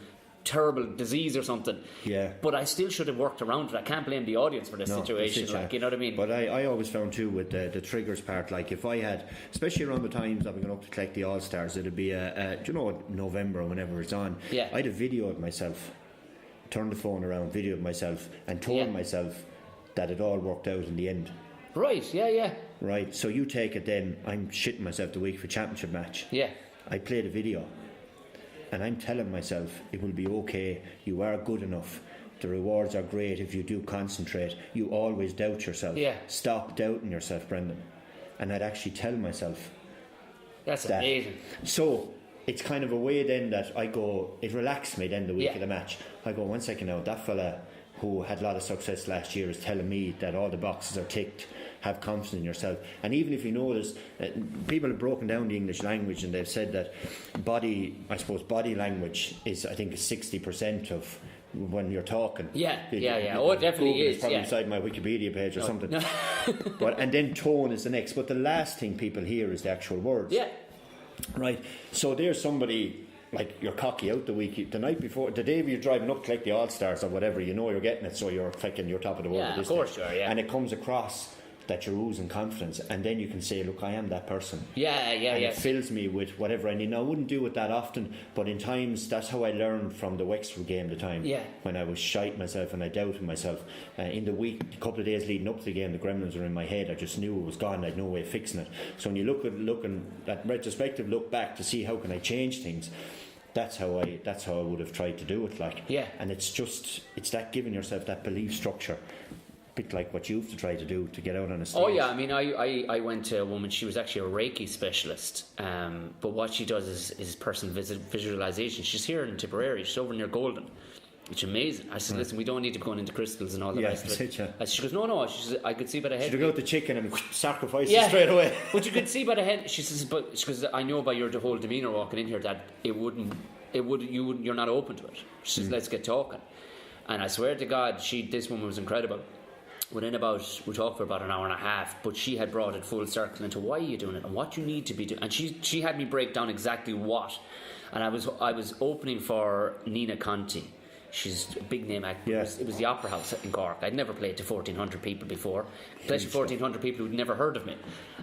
terrible disease or something. Yeah. But I still should have worked around it. I can't blame the audience for this situation. You know what I mean?
But I always found too with the triggers part, like if I had, especially around the times I was going up to collect the All Stars, it'd be November or whenever it's on. Yeah. I'd have videoed myself, turned the phone around, videoed myself, and told myself that it all worked out in the end.
Right. Yeah.
Right. So you take it then. I'm shitting myself the week for championship match.
Yeah.
I played a video. And I'm telling myself it will be okay, you are good enough, the rewards are great if you do concentrate, you always doubt yourself. Stop doubting yourself, Brendan. And I'd actually tell myself
that's amazing.
So it's kind of a way then that I go, it relaxed me then the week of the match. I go, 1 second now, that fella who had a lot of success last year is telling me that all the boxes are ticked. Have confidence in yourself. And even if you notice, people have broken down the English language and they've said that body language is, I think, 60% of when you're talking.
Yeah. Oh, it definitely is.
It's probably beside my Wikipedia page or something.
No.
And then tone is the next. But the last thing people hear is the actual words.
Yeah.
Right. So there's somebody like you're cocky out the night before, the day you're driving up to collect the All-Stars or whatever, you're getting it, so you're thinking you're top of the world.
Yeah, of course you are, yeah.
And it comes across that you're oozing confidence, and then you can say, look, I am that person.
Yeah.
It fills me with whatever I need. Now, I wouldn't do it that often, but in times, that's how I learned from the Wexford game the time.
Yeah.
When I was shite myself and I doubted myself. In the week, a couple of days leading up to the game, the gremlins were in my head. I just knew it was gone. I had no way of fixing it. So when you looking at retrospective look back to see how can I change things, that's how I would have tried to do it. And it's that giving yourself that belief structure. Bit like what you have to try to do to get out on a stage.
Oh yeah, I mean, I went to a woman. She was actually a Reiki specialist, but what she does is person visualization. She's here in Tipperary. She's over near Golden. It's amazing. I said, listen, we don't need to be going into crystals and all the rest of it. She goes, no. She says, I could see by the head.
Should have got the chicken and sacrifice it straight away.
But you could see by the head. She says, but she goes, I know by your whole demeanour walking in here that you're not open to it. She says, let's get talking. And I swear to God, this woman was incredible. We talked for about an hour and a half, but she had brought it full circle into why are you doing it and what you need to be doing. And she had me break down exactly what. And I was opening for Nina Conti. She's a big name actor. Yeah. It was the Opera House in Cork. I'd never played to 1,400 people before, especially 1,400 people who'd never heard of me.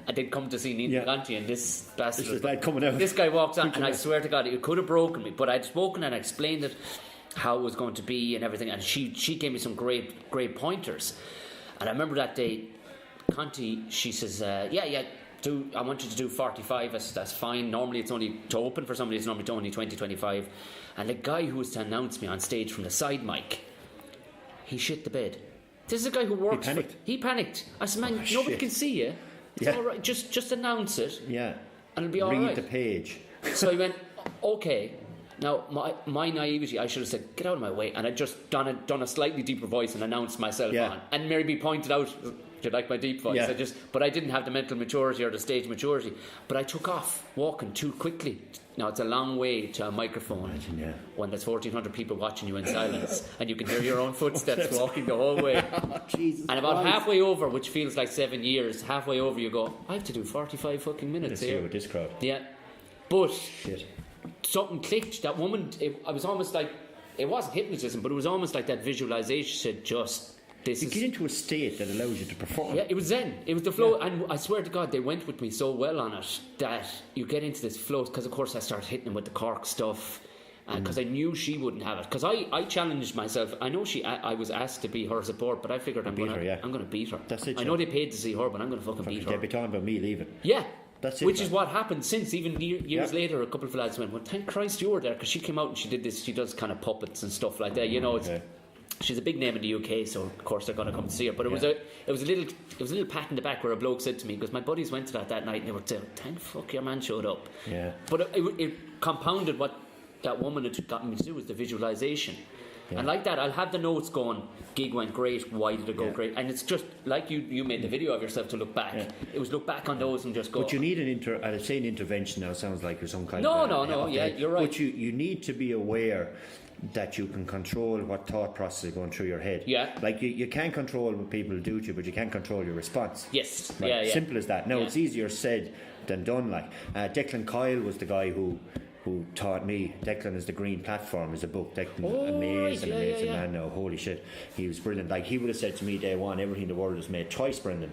And they'd come to see Nina Conti, and this bastard was like
coming out.
This guy walks on, and I swear to God, it could have broken me. But I'd spoken and I explained it, how it was going to be and everything, and she gave me some great pointers. And I remember that day, Conti, she says, I want you to do 45. That's fine. Normally it's only to open for somebody, it's normally only 20, 25. And the guy who was to announce me on stage from the side mic, he shit the bed. This is a guy who works. He panicked. I said, man, nobody can see you. It's all right. Just announce it.
Yeah.
And it'll be all right.
Read the page.
So he went, okay. Now, my naivety, I should have said, get out of my way. And I'd just done a slightly deeper voice and announced myself on. And maybe pointed out, do you like my deep voice?
Yeah.
But I didn't have the mental maturity or the stage maturity. But I took off walking too quickly. Now, it's a long way to a microphone when there's 1,400 people watching you in silence and you can hear your own footsteps walking the whole way.
Jesus
and about halfway over, which feels like 7 years, halfway over you go, I have to do 45 fucking minutes here.
With this crowd.
Yeah. But something clicked. That woman, I was almost like, it wasn't hypnotism, but it was almost like that visualization said, you
get into a state that allows you to perform.
Yeah, it was zen. It was the flow, and I swear to God, they went with me so well on it that you get into this flow. Because of course I started hitting them with the Cork stuff, because I knew she wouldn't have it. Because I challenged myself. I know I was asked to be her support, but I figured I'm going to beat her.
That's it.
I know they paid to see her, but I'm going to fucking beat her.
They'd be talking about me leaving.
Yeah.
That's it,
which is what happened since. Even years later, a couple of lads went, well, thank Christ you were there, because she came out and she did this. She does kind of puppets and stuff like that. You know, she's a big name in the UK, so of course they're going to come to see her. But it was a little pat in the back where a bloke said to me, because my buddies went to that night and they were saying, thank fuck your man showed up.
Yeah.
But it compounded what that woman had gotten me to do, was the visualisation. Yeah. And like that, I'll have the notes going, gig went great, why did it go great? And it's just like you made the video of yourself to look back. Yeah. It was look back on those and just go.
But you need I'd say an intervention now sounds like you're some kind
of.
No,
you're right.
But you need to be aware that you can control what thought process is going through your head.
Yeah.
Like you can't control what people do to you, but you can control your response.
Yes.
Like, simple as that. Now it's easier said than done. Like Declan Kyle was the guy who taught me. Declan is the Green Platform is a book. Declan, amazing man now. Holy shit, he was brilliant. Like he would have said to me day one, everything in the world was made twice, Brendan.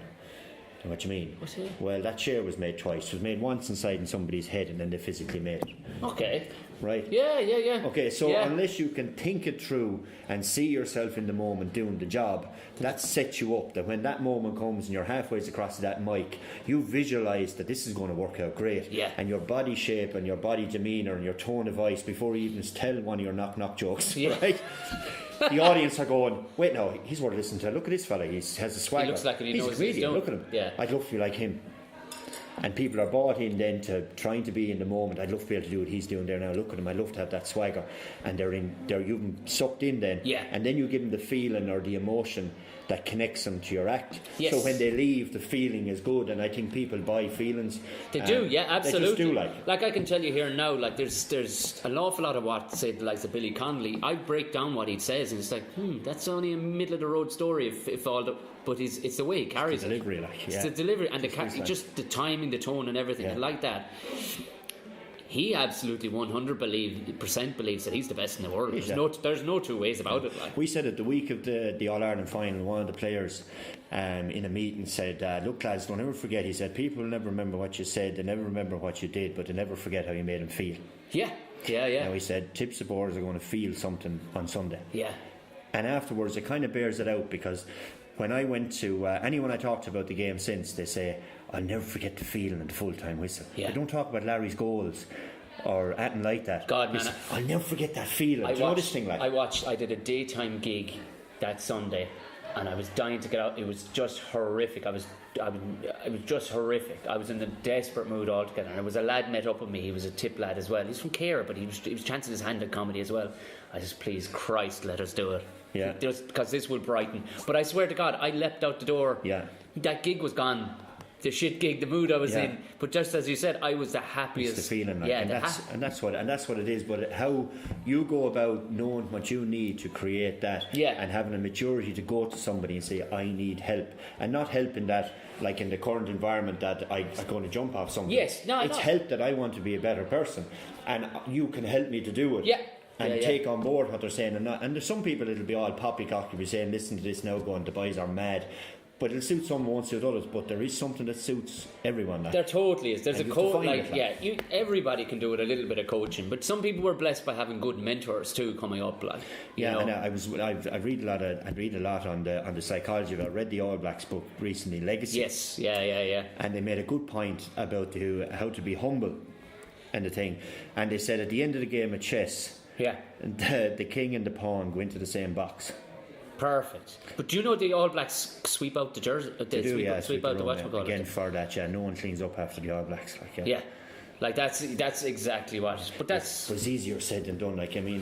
And what you mean?
What's it?
Well, that chair was made twice. It was made once inside in somebody's head, and then they physically made it.
Okay.
Right?
Yeah.
Okay, so unless you can think it through and see yourself in the moment doing the job, that sets you up that when that moment comes and you're halfway across to that mic, you visualise that this is going to work out great.
Yeah.
And your body shape and your body demeanour and your tone of voice before you even tell one of your knock jokes, right? The audience are going, wait, no, he's worth listening to. Look at this fella, he has a swagger.
He looks like he knows
he's a comedian,
what
look at him.
Yeah.
I'd love to be like him. And people are bought in then to trying to be in the moment. I'd love to be able to do what he's doing there now. Look at him. I'd love to have that swagger. And you've been sucked in then.
Yeah.
And then you give them the feeling or the emotion that connects them to your act.
Yes.
So when they leave, the feeling is good. And I think people buy feelings.
They do, yeah, absolutely.
They just do
like I can tell you here now, like there's an awful lot of what, say, the likes of Billy Connolly, I break down what he says and it's like, that's only a middle of the road story if all the... But it's the way he carries
the delivery,
it. It's the delivery and just the timing, the tone and everything.
Yeah.
And like that, he absolutely 100% believes that he's the best in the world. There's no two ways about it. Like.
We said it the week of the All-Ireland final, one of the players in a meeting said, look lads, don't ever forget, he said, people will never remember what you said, they never remember what you did, but they never forget how you made them feel.
Yeah. Now
he said Tip supporters are going to feel something on Sunday.
Yeah.
And afterwards it kind of bears it out, because when I went to anyone I talked to about the game since, they say, I'll never forget the feeling of the full-time whistle.
Yeah.
They don't talk about Larry's goals or anything like that.
God, man,
I'll never forget that feeling. Do you know this thing like?
I did a daytime gig that Sunday and I was dying to get out. It was just horrific. It was just horrific. I was in a desperate mood altogether, and there was a lad met up with me. He was a Tip lad as well. He's from Care, but he was chancing his hand at comedy as well. I just, please Christ, let us do it.
Yeah.
Just because this will brighten. But I swear to God, I leapt out the door.
Yeah.
That gig was gone. The shit gig, the mood I was in. But just as you said, I was the happiest.
It's the feeling, like, and that's what it is. But how you go about knowing what you need to create that, and having a maturity to go to somebody and say, I need help, and not help in that, like in the current environment that I'm going to jump off somebody.
Yes,
it's help that I want to be a better person, and you can help me to do it.
Yeah.
And take on board what they're saying, and there's some people that'll be all poppycock, be saying, listen to this now, going, the boys are mad. But it'll suit some, won't suit others. But there is something that suits everyone. Like.
There totally is. There's a coach, everybody can do it. A little bit of coaching, but some people were blessed by having good mentors too coming up. Like, you know.
And I read a lot on the psychology of it. I read the All Blacks book recently, Legacy.
Yes, yeah.
And they made a good point about how to be humble, and the thing. And they said at the end of the game of chess, the king and the pawn go into the same box.
Perfect. But do you know the All Blacks sweep out the jersey?
They do,
sweep out the whatchamacallit.
Again, for that, no one cleans up after the All Blacks.
Like that's exactly what it is. But that's...
It was easier said than done. Like, I mean,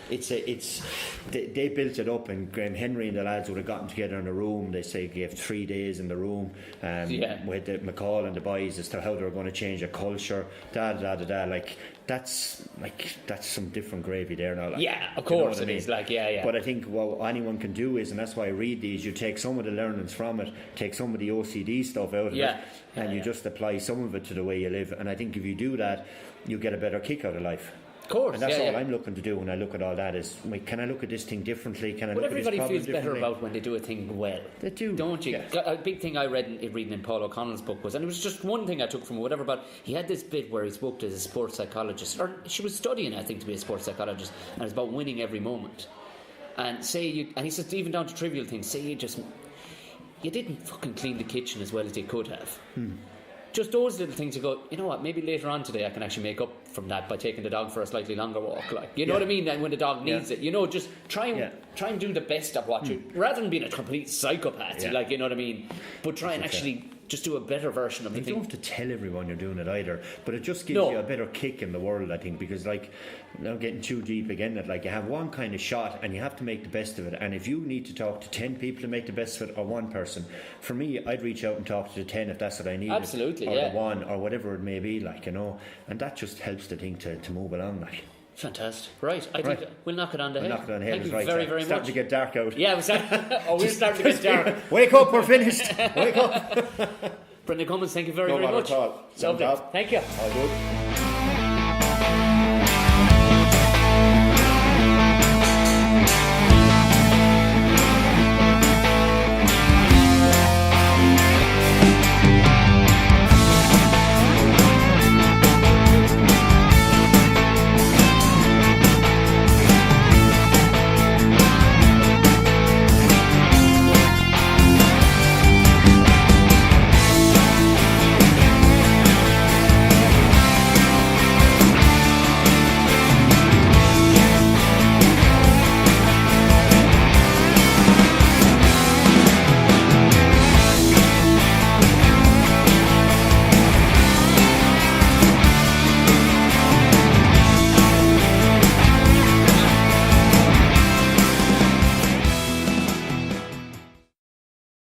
they built it up, and Graham Henry and the lads would have gotten together in a room. They say gave 3 days in the room with the McCall and the boys as to how they were going to change a culture. That's some different gravy there now. Like,
of course it is.
But I think what anyone can do is, and that's why I read these, you take some of the learnings from it, take some of the OCD stuff out of it, and you just apply some of it to the way you live. And I think if you do that, you get a better kick out of life.
Of course,
and that's all I'm looking to do when I look at all that is, can I look at this thing differently? Can I look at this problem differently?
Everybody feels better about when they do a thing well.
They do,
don't you? A big thing I reading in Paul O'Connell's book was, and it was just one thing I took from whatever, but he had this bit where he spoke to a sports psychologist, or she was studying, I think, to be a sports psychologist, and it's about winning every moment. And and he said, even down to trivial things, say you didn't fucking clean the kitchen as well as you could have. Just those little things you go, you know what, maybe later on today I can actually make up from that by taking the dog for a slightly longer walk. Like, you know what I mean? And when the dog needs it, just try and do the best of what you, rather than being a complete psychopath, like, you know what I mean? But try and actually just do a better version of the thing.
You don't have to tell everyone you're doing it either, but it just gives you a better kick in the world, I think, because, like, now getting too deep again, that, like, you have one kind of shot and you have to make the best of it, and if you need to talk to 10 people to make the best of it, or one person, for me, I'd reach out and talk to the 10 if that's what I need.
Absolutely,
or the one, or whatever it may be, like, and that just helps the thing to move along, like.
Fantastic. Right, I think we'll knock it on the head.
Knock it on the head.
Thank you very, very much.
It's starting to get dark out.
Yeah, we're starting to get dark.
Wake up, we're finished. Wake up.
Brendan Cummins, thank you very, very much.
Thank you.
Thank you.
All good.